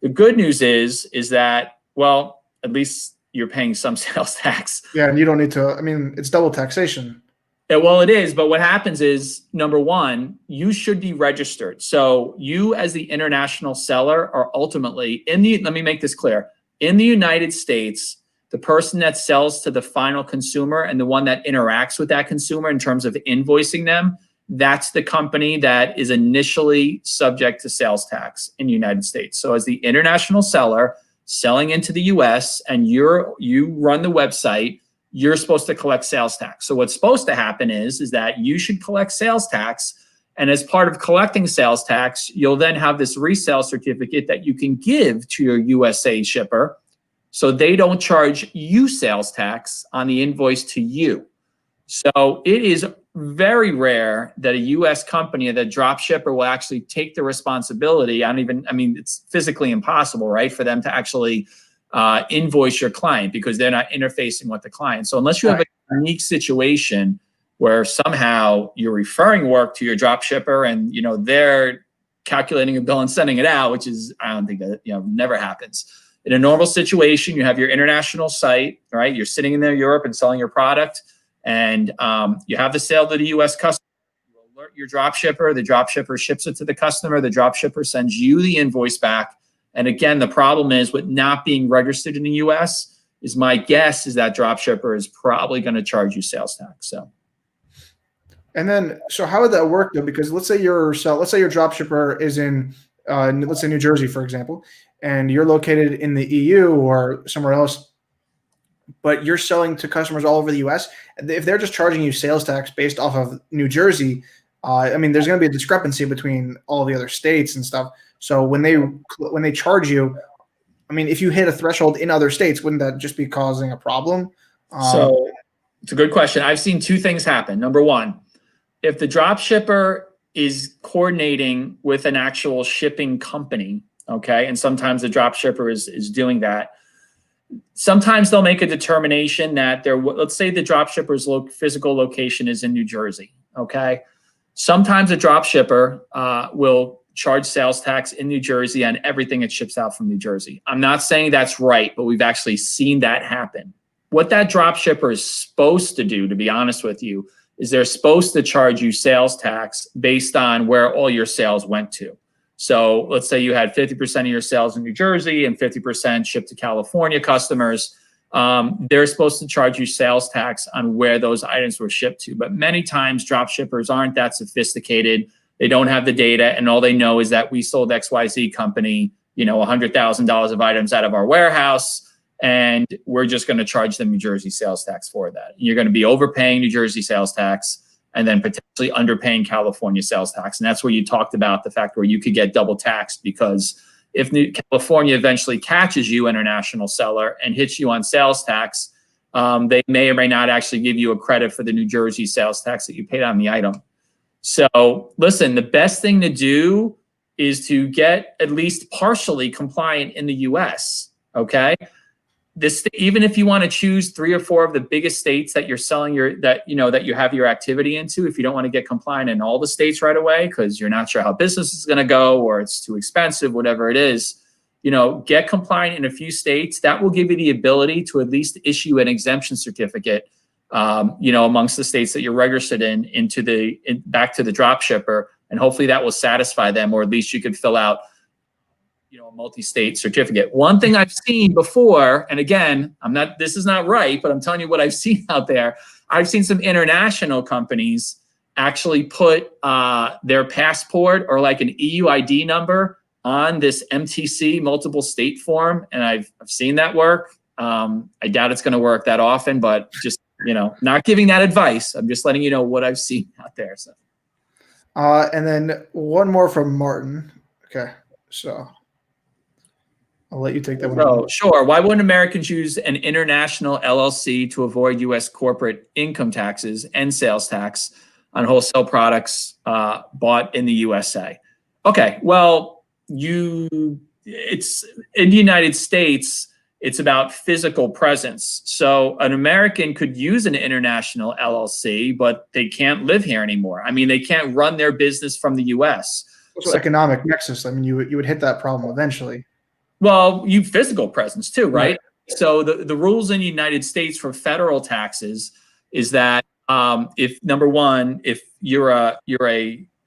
The good news is that, well, at least you're paying some sales tax.
Yeah, and you don't need to, it's double taxation.
Yeah, well, it is, but what happens is, number one, you should be registered. So you as the international seller are ultimately let me make this clear, in the United States, the person that sells to the final consumer and the one that interacts with that consumer in terms of invoicing them, that's the company that is initially subject to sales tax in the United States. So as the international seller selling into the US and you run the website, you're supposed to collect sales tax. So what's supposed to happen is that you should collect sales tax. And as part of collecting sales tax, you'll then have this resale certificate that you can give to your USA shipper so they don't charge you sales tax on the invoice to you. So it is very rare that a US company, that drop shipper, will actually take the responsibility. It's physically impossible, right, for them to actually invoice your client because they're not interfacing with the client. So unless you have a unique situation where somehow you're referring work to your drop shipper and they're calculating a bill and sending it out, which is, I don't think that never happens. In a normal situation, you have your international site, right? You're sitting in there, Europe, and selling your product, and you have the sale to the U.S. customer. You alert your drop shipper. The drop shipper ships it to the customer. The drop shipper sends you the invoice back. And again, the problem is with not being registered in the U.S. is my guess is that drop shipper is probably going to charge you sales tax. So,
and then, so how would that work though? Because let's say your drop shipper is in, let's say New Jersey, for example, and you're located in the EU or somewhere else, but you're selling to customers all over the U.S. If they're just charging you sales tax based off of New Jersey, there's going to be a discrepancy between all the other states and stuff. So when they charge you, if you hit a threshold in other states, wouldn't that just be causing a problem?
So it's a good question. I've seen two things happen. Number one, if the drop shipper is coordinating with an actual shipping company, okay, and sometimes the drop shipper is doing that, sometimes they'll make a determination that let's say the drop shipper's physical location is in New Jersey, okay? Sometimes a drop shipper will charge sales tax in New Jersey on everything it ships out from New Jersey. I'm not saying that's right, but we've actually seen that happen. What that drop shipper is supposed to do, to be honest with you, is they're supposed to charge you sales tax based on where all your sales went to. So let's say you had 50% of your sales in New Jersey and 50% shipped to California customers. they're supposed to charge you sales tax on where those items were shipped to. But many times drop shippers aren't that sophisticated. They don't have the data, and all they know is that we sold XYZ company, $100,000 of items out of our warehouse, and we're just going to charge them New Jersey sales tax for that. You're going to be overpaying New Jersey sales tax and then potentially underpaying California sales tax. And that's where you talked about the fact where you could get double taxed, because if California eventually catches you, international seller, and hits you on sales tax, they may or may not actually give you a credit for the New Jersey sales tax that you paid on the item. So listen, the best thing to do is to get at least partially compliant in the US, okay? Even if you want to choose 3 or 4 of the biggest states that you're selling that you have your activity into, if you don't want to get compliant in all the states right away because you're not sure how business is going to go or it's too expensive, whatever it is, get compliant in a few states. That will give you the ability to at least issue an exemption certificate, amongst the states that you're registered in, back to the drop shipper, and hopefully that will satisfy them, or at least you could fill out a multi-state certificate. One thing I've seen before, and again, this is not right, but I'm telling you what I've seen out there. I've seen some international companies actually put their passport or like an EU ID number on this MTC multiple state form, and I've seen that work. I doubt it's going to work that often, but just not giving that advice. I'm just letting you know what I've seen out there. So,
and then one more from Martin. Okay, so I'll let you take that one.
So, sure. Why wouldn't Americans use an international LLC to avoid U.S. corporate income taxes and sales tax on wholesale products bought in the USA? Okay, well, it's in the United States. It's about physical presence. So an American could use an international LLC, but they can't live here anymore. I mean, they can't run their business from the U.S.
So economic nexus. I mean, you would hit that problem eventually.
Well, you physical presence too, right? So the rules in the United States for federal taxes is that if number one, if you're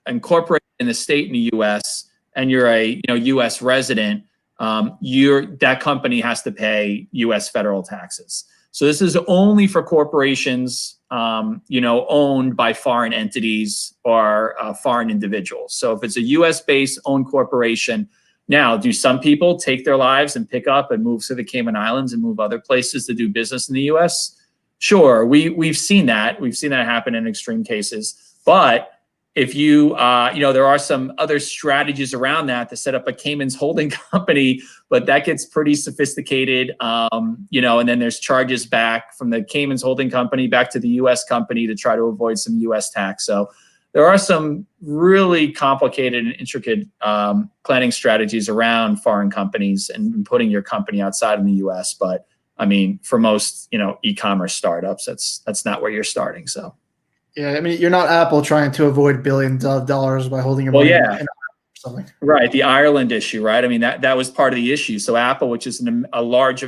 incorporated in the state in the U.S. and you're a U.S. resident, that company has to pay U.S. federal taxes. So this is only for corporations, owned by foreign entities or foreign individuals. So if it's a U.S.-based owned corporation, now, do some people take their lives and pick up and move to the Cayman Islands and move other places to do business in the U.S.? Sure, we've seen that. We've seen that happen in extreme cases. But if there are some other strategies around that to set up a Cayman's holding company, but that gets pretty sophisticated, and then there's charges back from the Cayman's holding company back to the U.S. company to try to avoid some U.S. tax. So there are some really complicated and intricate planning strategies around foreign companies and putting your company outside in the U.S. But I mean, for most e-commerce startups, that's not where you're starting. So.
Yeah, I mean, you're not Apple trying to avoid billions of dollars by holding your money in something.
Right, the Ireland issue, right? I mean, that was part of the issue. So Apple, which is a large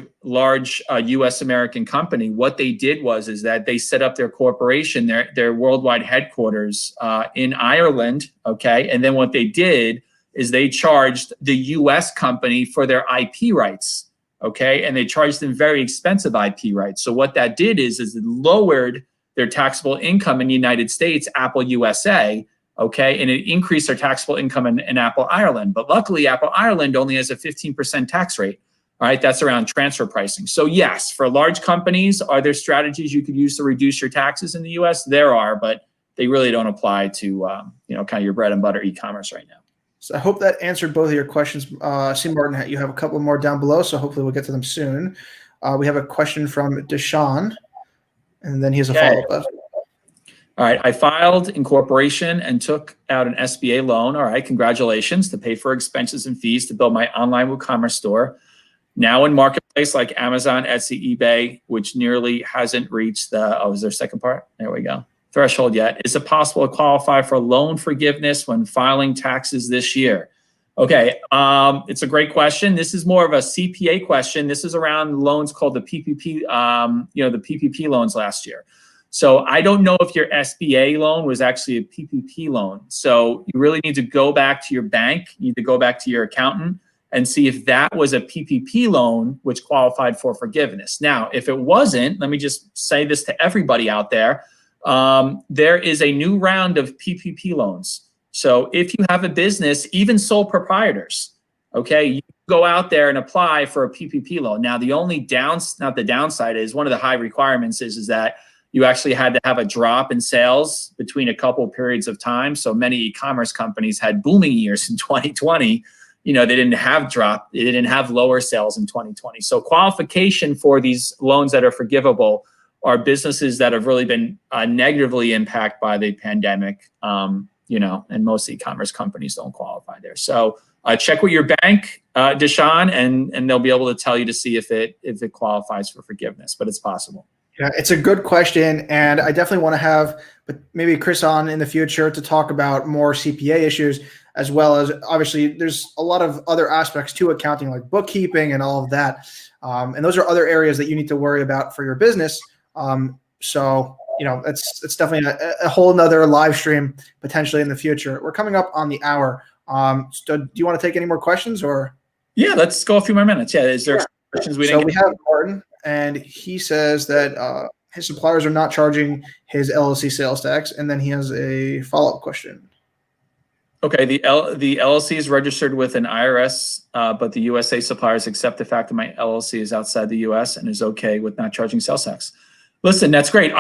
U.S. American company, what they did is that they set up their corporation, their worldwide headquarters in Ireland, okay? And then what they did is they charged the U.S. company for their IP rights, okay? And they charged them very expensive IP rights. So what that did is it lowered their taxable income in the United States, Apple USA, okay, and it increased their taxable income in Apple Ireland. But luckily, Apple Ireland only has a 15% tax rate. All right, that's around transfer pricing. So yes, for large companies, are there strategies you could use to reduce your taxes in the U.S.? There are, but they really don't apply to kind of your bread and butter e-commerce right now.
So I hope that answered both of your questions. See, Martin, you have a couple more down below, so hopefully we'll get to them soon. We have a question from Deshaun, and then he has a follow-up.
All right, I filed incorporation and took out an SBA loan. All right, congratulations, to pay for expenses and fees to build my online WooCommerce store. Now in marketplace like Amazon, Etsy, eBay, which nearly hasn't reached is there a second part? There we go. Threshold yet. Is it possible to qualify for loan forgiveness when filing taxes this year? Okay, it's a great question. This is more of a CPA question. This is around loans called the PPP, the PPP loans last year. So I don't know if your SBA loan was actually a PPP loan. So you really need to go back to your bank. You need to go back to your accountant and see if that was a PPP loan which qualified for forgiveness. Now, if it wasn't, let me just say this to everybody out there. There is a new round of PPP loans. So if you have a business, even sole proprietors, okay, you go out there and apply for a PPP loan. Now, the only downside is one of the high requirements is that you actually had to have a drop in sales between a couple periods of time. So many e-commerce companies had booming years in 2020. They didn't have lower sales in 2020. So qualification for these loans that are forgivable are businesses that have really been negatively impacted by the pandemic, and most e-commerce companies don't qualify there. So check with your bank, Deshaun, and they'll be able to tell you to see if it qualifies for forgiveness, but it's possible.
Yeah, it's a good question, and I definitely want to have maybe Chris on in the future to talk about more CPA issues, as well as obviously there's a lot of other aspects to accounting like bookkeeping and all of that, and those are other areas that you need to worry about for your business. So it's definitely a whole nother live stream potentially in the future. We're coming up on the hour. So do you want to take any more questions or?
Yeah, let's go a few more minutes. Yeah, is there questions we didn't get?
We have Martin, and he says that his suppliers are not charging his LLC sales tax, and then he has a follow-up question.
Okay, the LLC is registered with an IRS, but the USA suppliers accept the fact that my LLC is outside the US and is okay with not charging sales tax. Listen, that's great.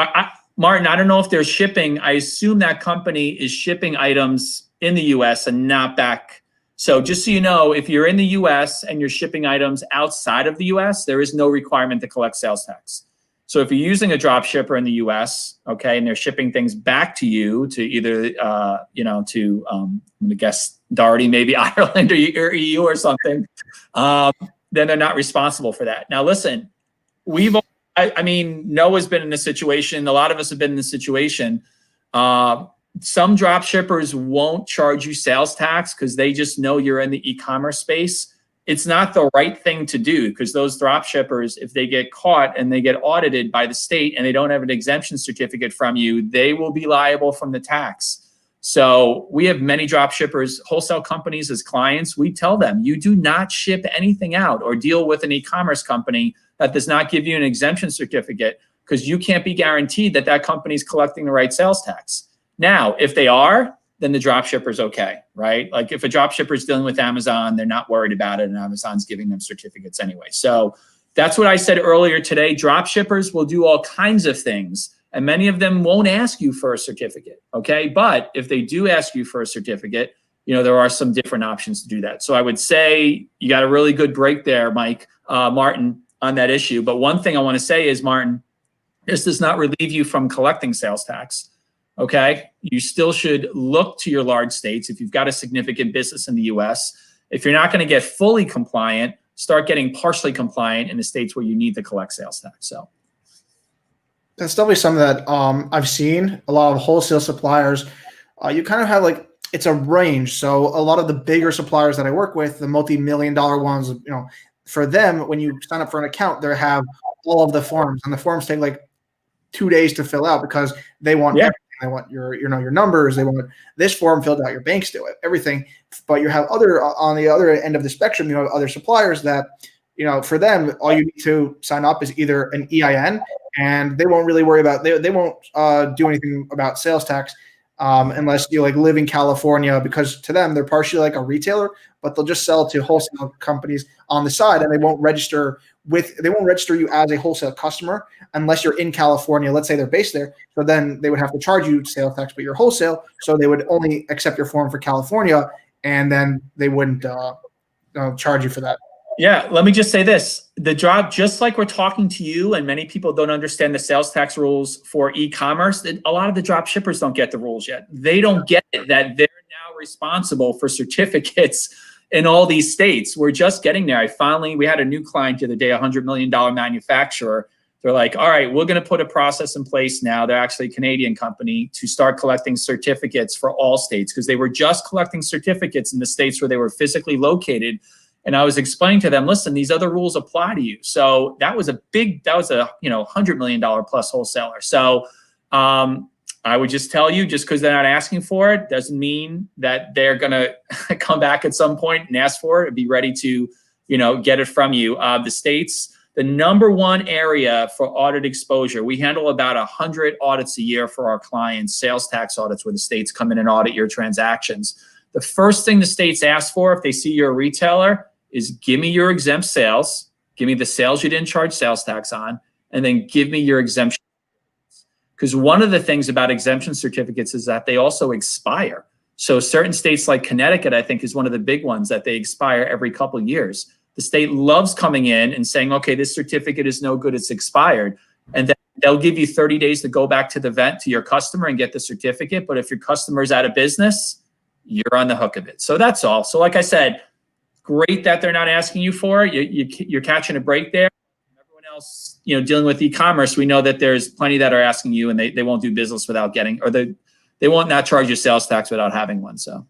Martin, I don't know if they're shipping. I assume that company is shipping items in the US and not back. So just so you know, if you're in the US and you're shipping items outside of the US, there is no requirement to collect sales tax. So if you're using a drop shipper in the US, okay, and they're shipping things back to you to either, I'm going to guess Doherty, maybe Ireland or EU or something, then they're not responsible for that. Now, listen, Noah's been in this situation. A lot of us have been in this situation. Some drop shippers won't charge you sales tax because they just know you're in the e-commerce space. It's not the right thing to do because those drop shippers, if they get caught and they get audited by the state and they don't have an exemption certificate from you, they will be liable from the tax. So we have many drop shippers, wholesale companies as clients. We tell them, you do not ship anything out or deal with an e-commerce company that does not give you an exemption certificate because you can't be guaranteed that that company is collecting the right sales tax. Now, if they are, then the drop shipper's okay, right? Like if a drop shipper is dealing with Amazon, they're not worried about it and Amazon's giving them certificates anyway. So that's what I said earlier today. Drop shippers will do all kinds of things and many of them won't ask you for a certificate, okay? But if they do ask you for a certificate, there are some different options to do that. So I would say you got a really good break there, Martin, on that issue. But one thing I want to say is, Martin, this does not relieve you from collecting sales tax. Okay, you still should look to your large states if you've got a significant business in the US. If you're not going to get fully compliant, start getting partially compliant in the states where you need to collect sales tax. So
that's definitely something that I've seen a lot of wholesale suppliers. You kind of have it's a range. So a lot of the bigger suppliers that I work with, the multi-million-dollar ones, for them, when you sign up for an account, they have all of the forms, and the forms take 2 days to fill out because they want everything. They want your numbers. They want this form filled out. Your banks do it, everything. But you have on the other end of the spectrum, you have other suppliers that, for them, all you need to sign up is either an EIN, and they won't really worry about, they won't do anything about sales tax unless you live in California, because to them, they're partially like a retailer, but they'll just sell to wholesale companies on the side, and they won't register you as a wholesale customer unless you're in California. Let's say they're based there. So then they would have to charge you sales tax, but you're wholesale. So they would only accept your form for California, and then they wouldn't charge you for that.
Yeah, let me just say this. Just like we're talking to you, and many people don't understand the sales tax rules for e-commerce, a lot of the drop shippers don't get the rules yet. They don't get it that they're now responsible for certificates in all these states. We're just getting there. We had a new client the other day, $100 million manufacturer. They're like, all right, we're going to put a process in place now. They're actually a Canadian company to start collecting certificates for all states because they were just collecting certificates in the states where they were physically located. And I was explaining to them, listen, these other rules apply to you. So that was a $100 million plus wholesaler. So I would just tell you, just because they're not asking for it doesn't mean that they're going to come back at some point and ask for it and be ready to, get it from you. The states, the number one area for audit exposure, we handle about 100 audits a year for our clients, sales tax audits, where the states come in and audit your transactions. The first thing the states ask for if they see you're a retailer is give me your exempt sales, give me the sales you didn't charge sales tax on, and then give me your exemption. Because one of the things about exemption certificates is that they also expire. So certain states like Connecticut, I think, is one of the big ones that they expire every couple of years. The state loves coming in and saying, okay, this certificate is no good, it's expired. And then they'll give you 30 days to go back to the vet, to your customer, and get the certificate. But if your customer's out of business, you're on the hook of it. So that's all. So like I said, great that they're not asking you for it. You're catching a break there. Everyone else, dealing with e-commerce, we know that there's plenty that are asking you, and they won't do business without getting, or they won't not charge you sales tax without having one. So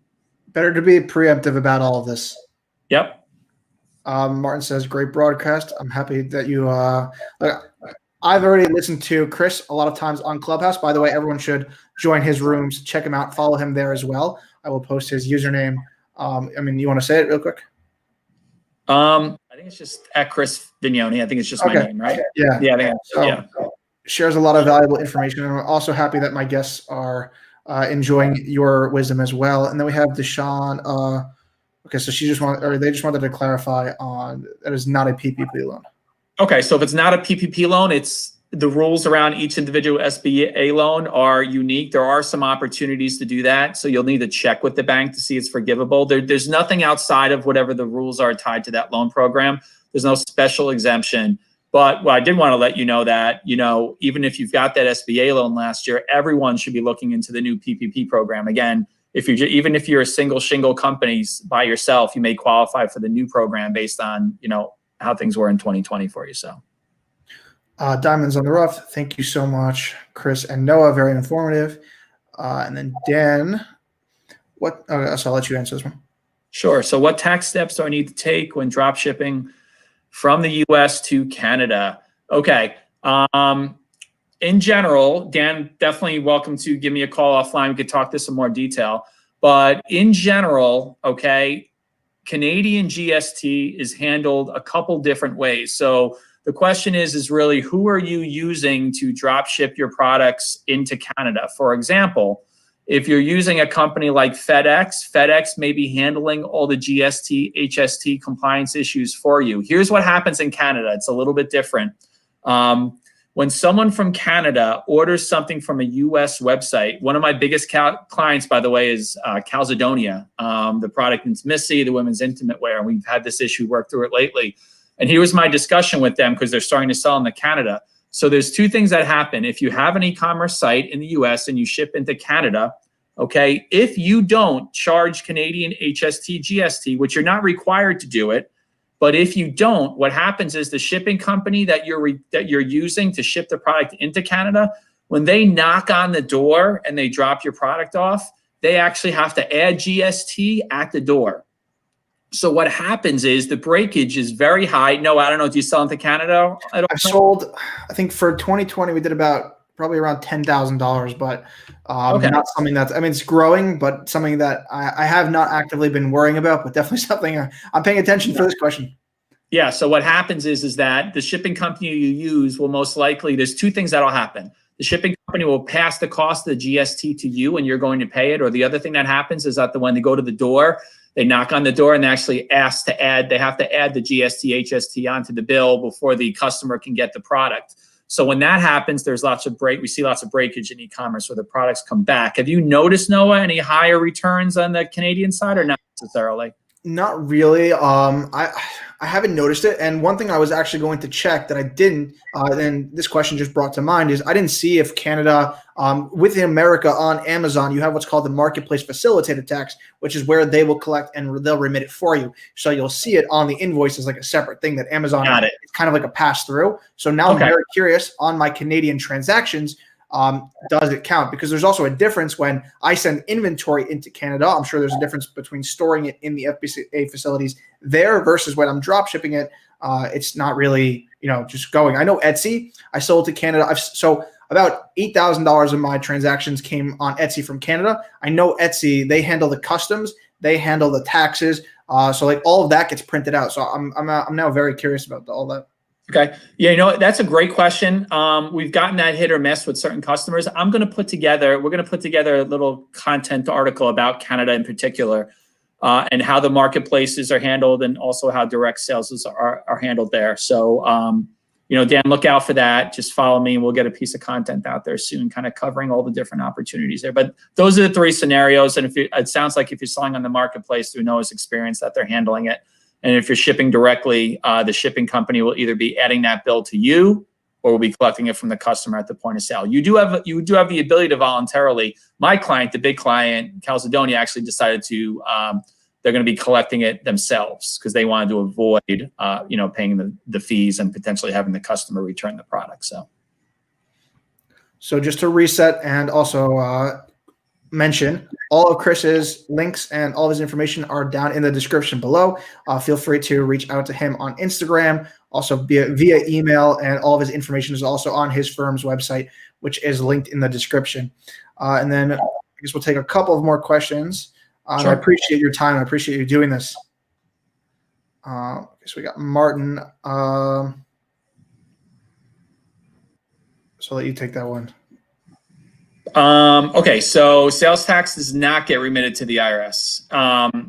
better to be preemptive about all of this.
Yep.
Martin says, great broadcast. I'm happy that you I've already listened to Chris a lot of times on Clubhouse. By the way, everyone should join his rooms, check him out, follow him there as well. I will post his username. You want to say it real quick?
I think it's just at Chris Vignoni. I think it's just my name, right?
Yeah.
Yeah.
Shares a lot of valuable information. And I'm also happy that my guests are enjoying your wisdom as well. And then we have Deshaun. Okay, so they just wanted to clarify on that is not a PPP loan.
Okay, so if it's not a PPP loan, it's the rules around each individual SBA loan are unique. There are some opportunities to do that. So you'll need to check with the bank to see it's forgivable. There's nothing outside of whatever the rules are tied to that loan program. There's no special exemption. But I did want to let you know that, even if you've got that SBA loan last year, everyone should be looking into the new PPP program. Again, even if you're a single shingle company by yourself, you may qualify for the new program based on, how things were in 2020 for you. So.
Diamonds on the Rough. Thank you so much, Chris and Noah. Very informative. And then Dan, so I'll let you answer this one.
Sure. So what tax steps do I need to take when drop shipping from the US to Canada? Okay. In general, Dan, definitely welcome to give me a call offline. We could talk this in more detail. But in general, okay, Canadian GST is handled a couple different ways. So the question is really, who are you using to drop ship your products into Canada? For example, if you're using a company like FedEx may be handling all the GST, HST compliance issues for you. Here's what happens in Canada. It's a little bit different. When someone from Canada orders something from a US website, one of my biggest clients, by the way, is Calzedonia, the product Missy, the women's intimate wear. And we've had this issue, work through it lately. And here was my discussion with them because they're starting to sell into Canada. So there's two things that happen. If you have an e-commerce site in the US and you ship into Canada, okay, if you don't charge Canadian HST, GST, which you're not required to do it, but if you don't, what happens is the shipping company that you're using to ship the product into Canada, when they knock on the door and they drop your product off, they actually have to add GST at the door. So what happens is the breakage is very high. No, I don't know. Do you sell into Canada?
I've sold, I think for 2020, we did probably around $10,000, but not something that's, it's growing, but something that I have not actively been worrying about, but definitely something I'm paying attention for this question.
Yeah. So what happens is that the shipping company you use will most likely, there's two things that'll happen. The shipping company will pass the cost of the GST to you and you're going to pay it. Or the other thing that happens is that when they go to the door, they knock on the door and they actually ask they have to add the GST, HST onto the bill before the customer can get the product. So when that happens, we see lots of breakage in e-commerce where the products come back. Have you noticed, Noah, any higher returns on the Canadian side or not necessarily?
Not really. I haven't noticed it. And one thing I was actually going to check that I didn't, and this question just brought to mind, is I didn't see if Canada, within America on Amazon, you have what's called the marketplace facilitated tax, which is where they will collect and they'll remit it for you. So you'll see it on the invoice as like a separate thing that Amazon, it's kind of like a pass through. So now I'm very curious on my Canadian transactions. Does it count? Because there's also a difference when I send inventory into Canada. I'm sure there's a difference between storing it in the FBA facilities there versus when I'm drop shipping it. It's not really, just going. I know Etsy, I sold to Canada. about $8,000 of my transactions came on Etsy from Canada. I know Etsy, they handle the customs, they handle the taxes. So like all of that gets printed out. So I'm now very curious about all that.
Okay. Yeah, that's a great question. We've gotten that hit or miss with certain customers. We're going to put together a little content article about Canada in particular, and how the marketplaces are handled, and also how direct sales are handled there. So, Dan, look out for that. Just follow me and we'll get a piece of content out there soon, kind of covering all the different opportunities there. But those are the three scenarios. And it sounds like if you're selling on the marketplace through Noah's experience, that they're handling it. And if you're shipping directly, the shipping company will either be adding that bill to you, or will be collecting it from the customer at the point of sale. You do have the ability to voluntarily. My client, the big client, Calzedonia, actually decided to they're going to be collecting it themselves because they wanted to avoid paying the fees and potentially having the customer return the product.
So just to reset and also mention, all of Chris's links and all of his information are down in the description below. Feel free to reach out to him on Instagram, also via email, and all of his information is also on his firm's website, which is linked in the description. And then I guess we'll take a couple of more questions.
Sure.
I appreciate your time. I appreciate you doing this. So we got Martin. So I'll let you take that one.
Okay, so sales tax does not get remitted to the IRS.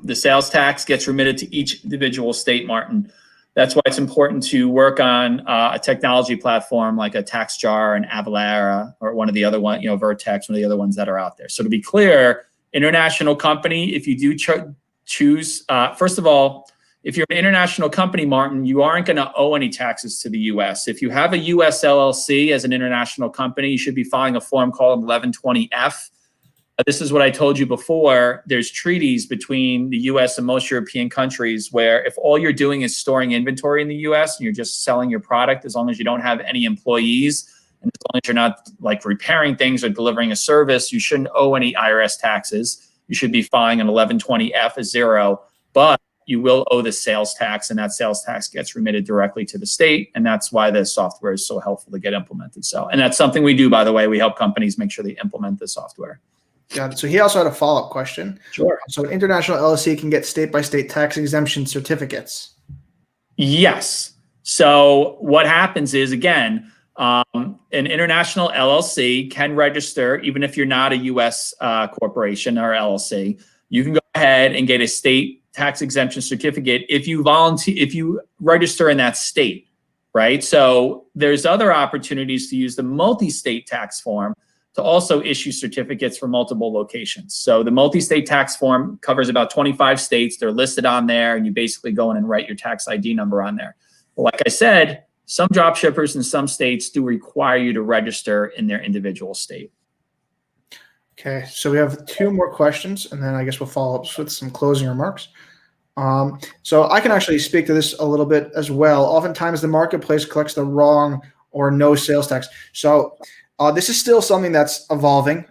The sales tax gets remitted to each individual state, Martin. That's why it's important to work on a technology platform like a TaxJar and Avalara, or one of the other ones, Vertex, one of the other ones that are out there. So to be clear, international company, if you do choose, first of all, if you're an international company, Martin, you aren't going to owe any taxes to the U.S. If you have a U.S. LLC as an international company, you should be filing a form called 1120F. This is what I told you before. There's treaties between the U.S. and most European countries where if all you're doing is storing inventory in the U.S. and you're just selling your product, as long as you don't have any employees, and as long as you're not like repairing things or delivering a service, you shouldn't owe any IRS taxes. You should be filing an 1120F as zero, but you will owe the sales tax, and that sales tax gets remitted directly to the state. And that's why the software is so helpful to get implemented. So, and that's something we do, by the way. We help companies make sure they implement the software.
Got it. So he also had a follow-up question.
Sure.
So an international LLC can get state-by-state tax exemption certificates.
Yes. So what happens is, again, an international LLC can register, even if you're not a U.S. corporation or LLC. You can go ahead and get a state tax exemption certificate if you register in that state, right? So there's other opportunities to use the multi-state tax form to also issue certificates for multiple locations. So the multi-state tax form covers about 25 states. They're listed on there, and you basically go in and write your tax ID number on there. But like I said, some drop shippers in some states do require you to register in their individual state.
Okay, so we have two more questions, and then I guess we'll follow up with some closing remarks. So I can actually speak to this a little bit as well. Oftentimes the marketplace collects the wrong or no sales tax. So this is still something that's evolving.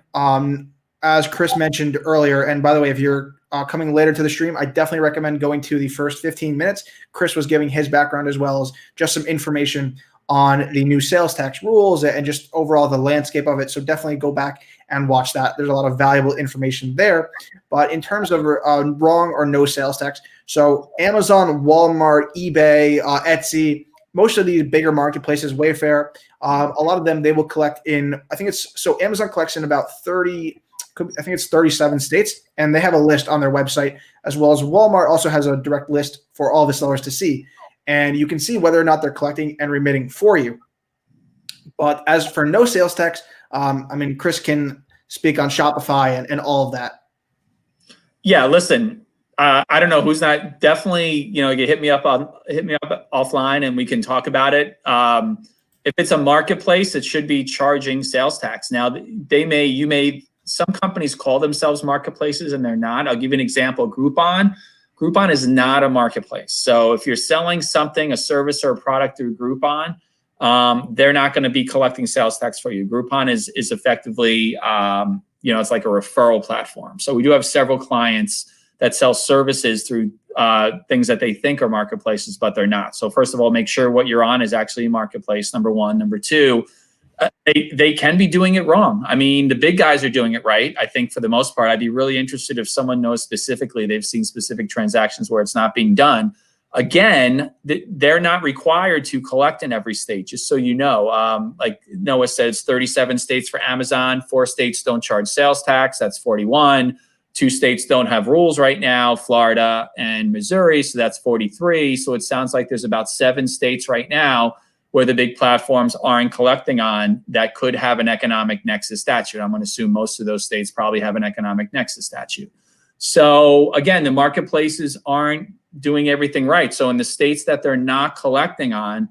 As Chris mentioned earlier, and by the way, if you're coming later to the stream, I definitely recommend going to the first 15 minutes. Chris was giving his background as well as just some information on the new sales tax rules and just overall the landscape of it. So definitely go back and watch that. There's a lot of valuable information there. But in terms of wrong or no sales tax, so Amazon, Walmart, eBay, Etsy, most of these bigger marketplaces, Wayfair, a lot of them, they will collect in, so Amazon collects in about 37 states, and they have a list on their website, as well as Walmart also has a direct list for all the sellers to see. And you can see whether or not they're collecting and remitting for you. But as for no sales tax, Chris can speak on Shopify and all of that. Yeah,
listen, I don't know who's not. Definitely, you hit me up offline, and we can talk about it. If it's a marketplace, it should be charging sales tax. Now, some companies call themselves marketplaces, and they're not. I'll give you an example. Groupon is not a marketplace. So if you're selling something, a service or a product through Groupon, they're not going to be collecting sales tax for you. Groupon is effectively, it's like a referral platform. So we do have several clients that sell services through things that they think are marketplaces, but they're not. So first of all, make sure what you're on is actually a marketplace, number one. Number two, They can be doing it wrong. I mean, the big guys are doing it right. I think for the most part, I'd be really interested if someone knows specifically, they've seen specific transactions where it's not being done. Again, they're not required to collect in every state, just so you know. Like Noah says, 37 states for Amazon, 4 states don't charge sales tax, that's 41. 2 states don't have rules right now, Florida and Missouri, so that's 43. So it sounds like there's about 7 states right now where the big platforms aren't collecting on that could have an economic nexus statute. I'm going to assume most of those states probably have an economic nexus statute. So again, the marketplaces aren't doing everything right. So in the states that they're not collecting on,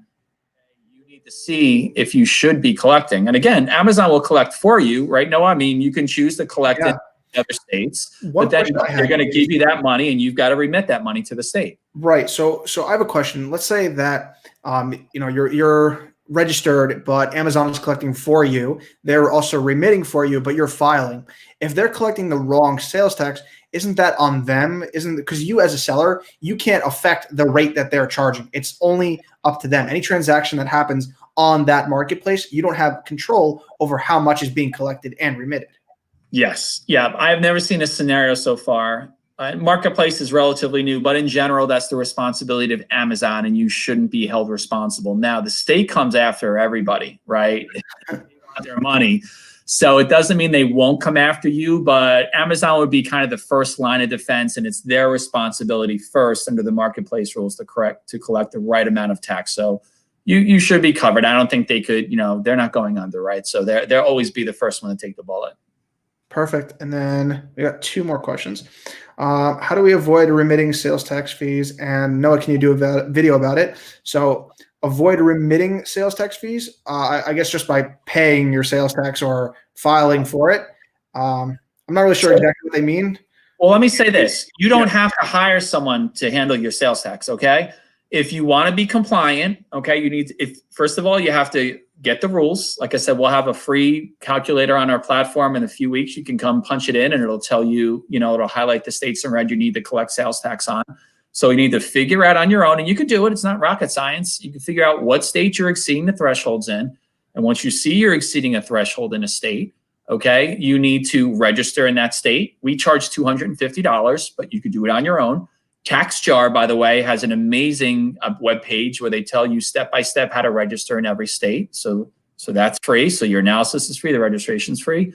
you need to see if you should be collecting. And again, Amazon will collect for you, right? No, I mean, you can choose to collect in other states, but then they're going to give you that money and you've got to remit that money to the state.
Right. So I have a question. Let's say that you're registered, but Amazon is collecting for you. They're also remitting for you, but you're filing. If they're collecting the wrong sales tax, isn't that on them? Isn't because you as a seller, you can't affect the rate that they're charging. It's only up to them. Any transaction that happens on that marketplace, you don't have control over how much is being collected and remitted.
Yes. Yeah. I've never seen a scenario so far. Marketplace is relatively new, but in general, that's the responsibility of Amazon, and you shouldn't be held responsible. Now, the state comes after everybody, right? They want their money. So it doesn't mean they won't come after you, but Amazon would be kind of the first line of defense, and it's their responsibility first under the marketplace rules to collect the right amount of tax. So you should be covered. I don't think they could, they're not going under, right? So they'll always be the first one to take the bullet.
Perfect. And then we got 2 more questions. How do we avoid remitting sales tax fees? And Noah, can you do a video about it? So avoid remitting sales tax fees, I guess just by paying your sales tax or filing for it. I'm not really sure exactly what they mean.
Well, let me say this. You don't have to hire someone to handle your sales tax, okay? If you want to be compliant, okay, first of all, you have to get the rules. Like I said, we'll have a free calculator on our platform in a few weeks. You can come punch it in and it'll tell you, it'll highlight the states in red you need to collect sales tax on. So you need to figure out on your own, and you can do it. It's not rocket science. You can figure out what state you're exceeding the thresholds in. And once you see you're exceeding a threshold in a state, okay, you need to register in that state. We charge $250, but you could do it on your own. TaxJar, by the way, has an amazing web page where they tell you step-by-step how to register in every state. So that's free. So your analysis is free. The registration is free.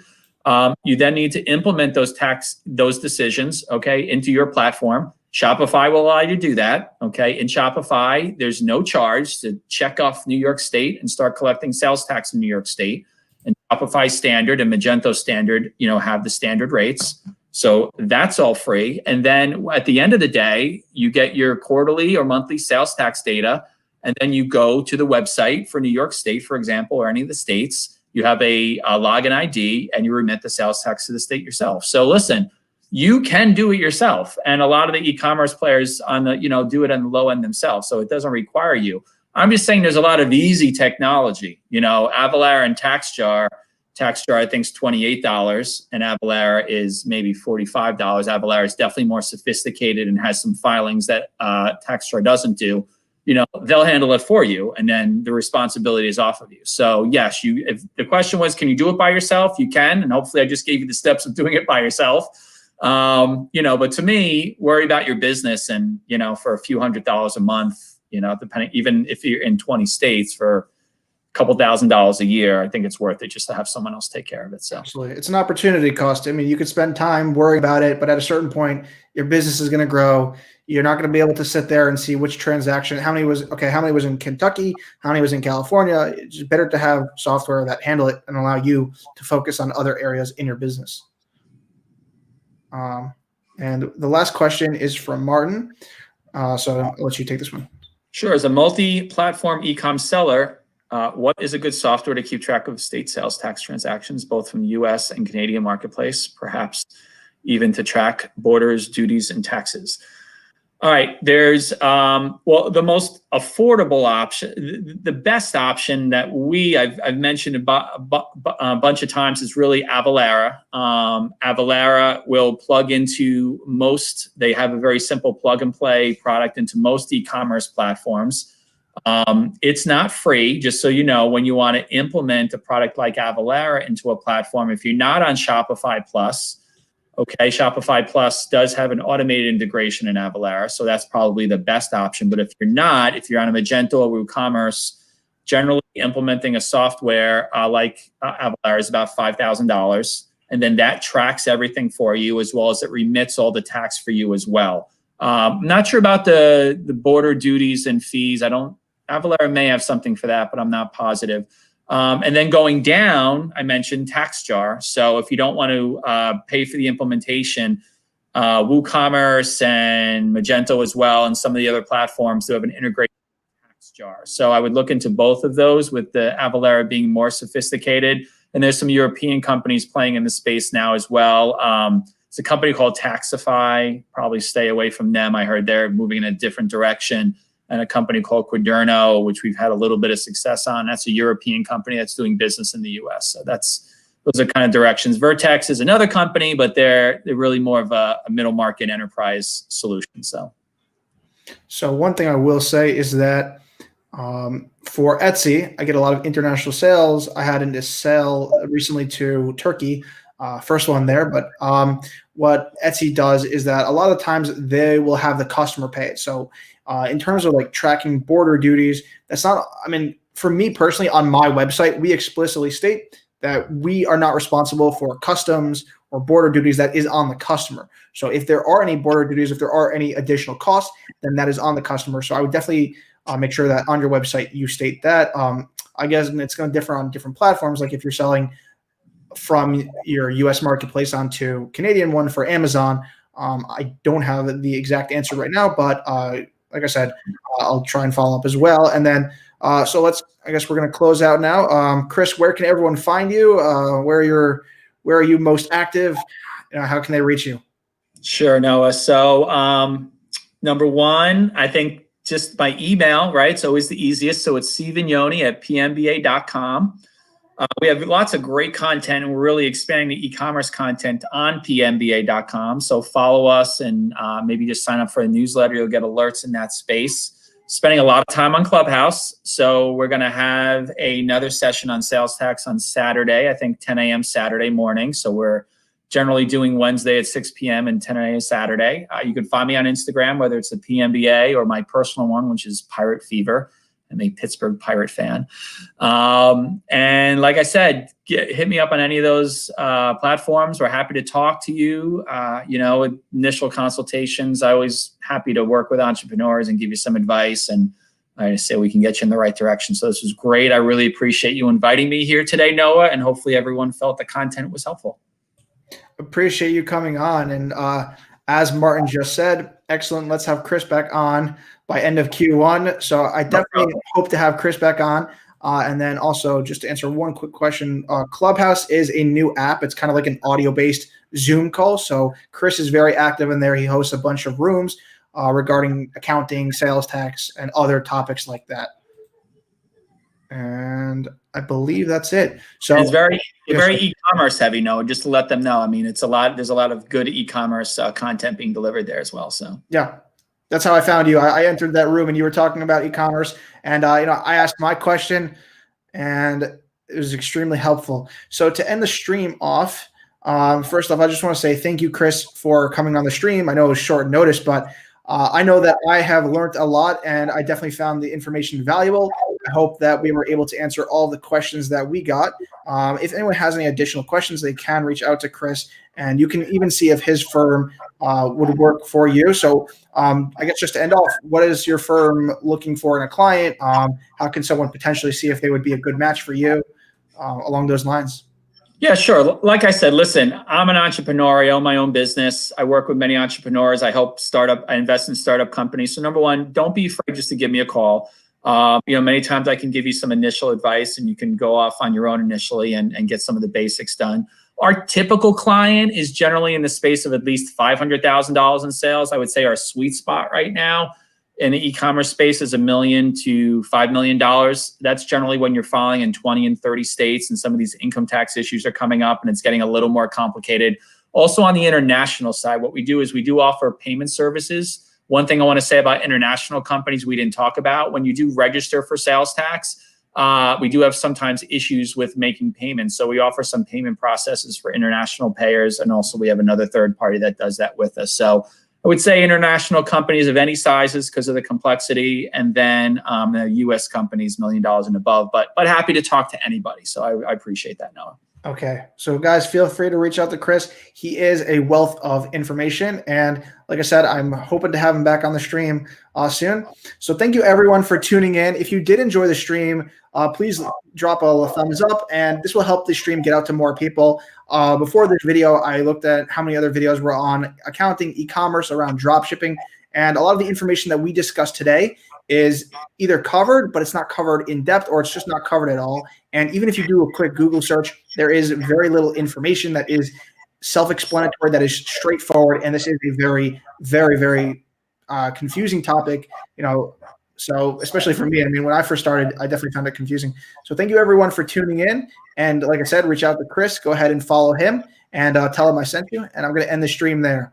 You then need to implement those decisions, okay, into your platform. Shopify will allow you to do that, okay? In Shopify, there's no charge to check off New York State and start collecting sales tax in New York State. And Shopify Standard and Magento Standard, have the standard rates. So that's all free. And then at the end of the day, you get your quarterly or monthly sales tax data. And then you go to the website for New York State, for example, or any of the states. You have a login ID and you remit the sales tax to the state yourself. So listen, you can do it yourself. And a lot of the e-commerce players on the, do it on the low end themselves. So it doesn't require you. I'm just saying there's a lot of easy technology, Avalara and TaxJar. TaxJar, I think, is $28, and Avalara is maybe $45. Avalara is definitely more sophisticated and has some filings that TaxJar doesn't do. They'll handle it for you, and then the responsibility is off of you. So yes, if the question was, can you do it by yourself? You can, and hopefully I just gave you the steps of doing it by yourself. But to me, worry about your business, and for a few $100s a month, depending, even if you're in 20 states for couple $1,000s a year, I think it's worth it just to have someone else take care of it. So
absolutely. It's an opportunity cost. I mean, you could spend time worrying about it, but at a certain point, your business is going to grow. You're not going to be able to sit there and see which transaction, how many was in Kentucky, how many was in California. It's just better to have software that handle it and allow you to focus on other areas in your business. And the last question is from Martin. So I'll let you take this one.
Sure. As a multi-platform e-com seller, what is a good software to keep track of state sales tax transactions, both from U.S. and Canadian marketplace, perhaps even to track borders, duties, and taxes? All right, there's, the most affordable option, the best option that I've mentioned a bunch of times is really Avalara. Avalara will plug into they have a very simple plug and play product into most e-commerce platforms. It's not free, just so you know, when you want to implement a product like Avalara into a platform. If you're not on Shopify Plus, okay, Shopify Plus does have an automated integration in Avalara, so that's probably the best option. But if you're not, if you're on a Magento or WooCommerce, generally implementing a software like Avalara is about $5,000. And then that tracks everything for you, as well as it remits all the tax for you as well. I'm not sure about the border duties and fees. Avalara may have something for that, but I'm not positive. And then going down, I mentioned TaxJar. So if you don't want to pay for the implementation, WooCommerce and Magento as well, and some of the other platforms do have an integrated TaxJar. So I would look into both of those, with the Avalara being more sophisticated. And there's some European companies playing in the space now as well. It's a company called Taxify. Probably stay away from them. I heard they're moving in a different direction. And a company called Quaderno, which we've had a little bit of success on. That's a European company that's doing business in the US. So those are kind of directions. Vertex is another company, but they're really more of a middle market enterprise solution.
So one thing I will say is that for Etsy, I get a lot of international sales. I had a sale recently to Turkey, first one there. But what Etsy does is that a lot of times they will have the customer pay it. So in terms of like tracking border duties, that's not, I mean, for me personally, on my website, we explicitly state that we are not responsible for customs or border duties. That is on the customer. So if there are any border duties, if there are any additional costs, then that is on the customer. So I would definitely make sure that on your website you state that. I guess it's going to differ on different platforms. Like if you're selling from your US marketplace onto Canadian one for Amazon, I don't have the exact answer right now, but like I said, I'll try and follow up as well. And then, so I guess we're going to close out now. Chris, where can everyone find you? Where are you most active? How can they reach you?
Sure, Noah. So number one, I think just by email, right? It's always the easiest. So it's cvignoni@pmba.com. We have lots of great content, and we're really expanding the e-commerce content on pmba.com. So follow us and maybe just sign up for a newsletter. You'll get alerts in that space. Spending a lot of time on Clubhouse. So we're going to have another session on sales tax on Saturday, I think 10 a.m. Saturday morning. So we're generally doing Wednesday at 6 p.m. and 10 a.m. Saturday. You can find me on Instagram, whether it's the PMBA or my personal one, which is Pirate Fever. I'm a Pittsburgh Pirate fan. And like I said, hit me up on any of those platforms. We're happy to talk to you. Initial consultations, I always happy to work with entrepreneurs and give you some advice. And I say we can get you in the right direction. So this was great. I really appreciate you inviting me here today, Noah. And hopefully everyone felt the content was helpful.
Appreciate you coming on. And as Martin just said, excellent. Let's have Chris back on by end of Q1. So I definitely hope to have Chris back on. And then also just to answer one quick question, Clubhouse is a new app. It's kind of like an audio-based Zoom call. So Chris is very active in there. He hosts a bunch of rooms regarding accounting, sales tax, and other topics like that. And I believe that's it. So
it's very e-commerce heavy, Noah, just to let them know. I mean, there's a lot of good e-commerce content being delivered there as well. So
yeah. That's how I found you. I entered that room and you were talking about e-commerce, and I asked my question, and it was extremely helpful. So to end the stream off, first off, I just want to say thank you, Chris, for coming on the stream. I know it was short notice, but I know that I have learned a lot, and I definitely found the information valuable. I hope that we were able to answer all the questions that we got. If anyone has any additional questions, they can reach out to Chris, and you can even see if his firm would work for you. So I guess just to end off, what is your firm looking for in a client? How can someone potentially see if they would be a good match for you along those lines?
Yeah, sure. Like I said, listen, I'm an entrepreneur. I own my own business. I work with many entrepreneurs. I invest in startup companies. So number one, don't be afraid just to give me a call. Many times I can give you some initial advice, and you can go off on your own initially and get some of the basics done. Our typical client is generally in the space of at least $500,000 in sales. I would say our sweet spot right now in the e-commerce space is $1 million to $5 million. That's generally when you're filing in 20 and 30 states, and some of these income tax issues are coming up, and it's getting a little more complicated. Also on the international side, what we do is we do offer payment services One thing I want to say about international companies we didn't talk about, when you do register for sales tax, we do have sometimes issues with making payments. So we offer some payment processes for international payers. And also we have another third party that does that with us. So I would say international companies of any sizes because of the complexity, and then the U.S. companies, $1 million and above. But happy to talk to anybody. So I appreciate that, Noah.
Okay. So guys, feel free to reach out to Chris. He is a wealth of information. And like I said, I'm hoping to have him back on the stream soon. So thank you everyone for tuning in. If you did enjoy the stream, please drop a thumbs up, and this will help the stream get out to more people. Before this video, I looked at how many other videos were on accounting, e-commerce, around drop shipping. And a lot of the information that we discussed today is either covered, but it's not covered in depth, or it's just not covered at all. And even if you do a quick Google search, there is very little information that is self-explanatory, that is straightforward. And this is a very, very, very confusing topic, so especially for me. I mean, when I first started, I definitely found it confusing. So thank you everyone for tuning in. And like I said, reach out to Chris, go ahead and follow him, and tell him I sent you. And I'm going to end the stream there.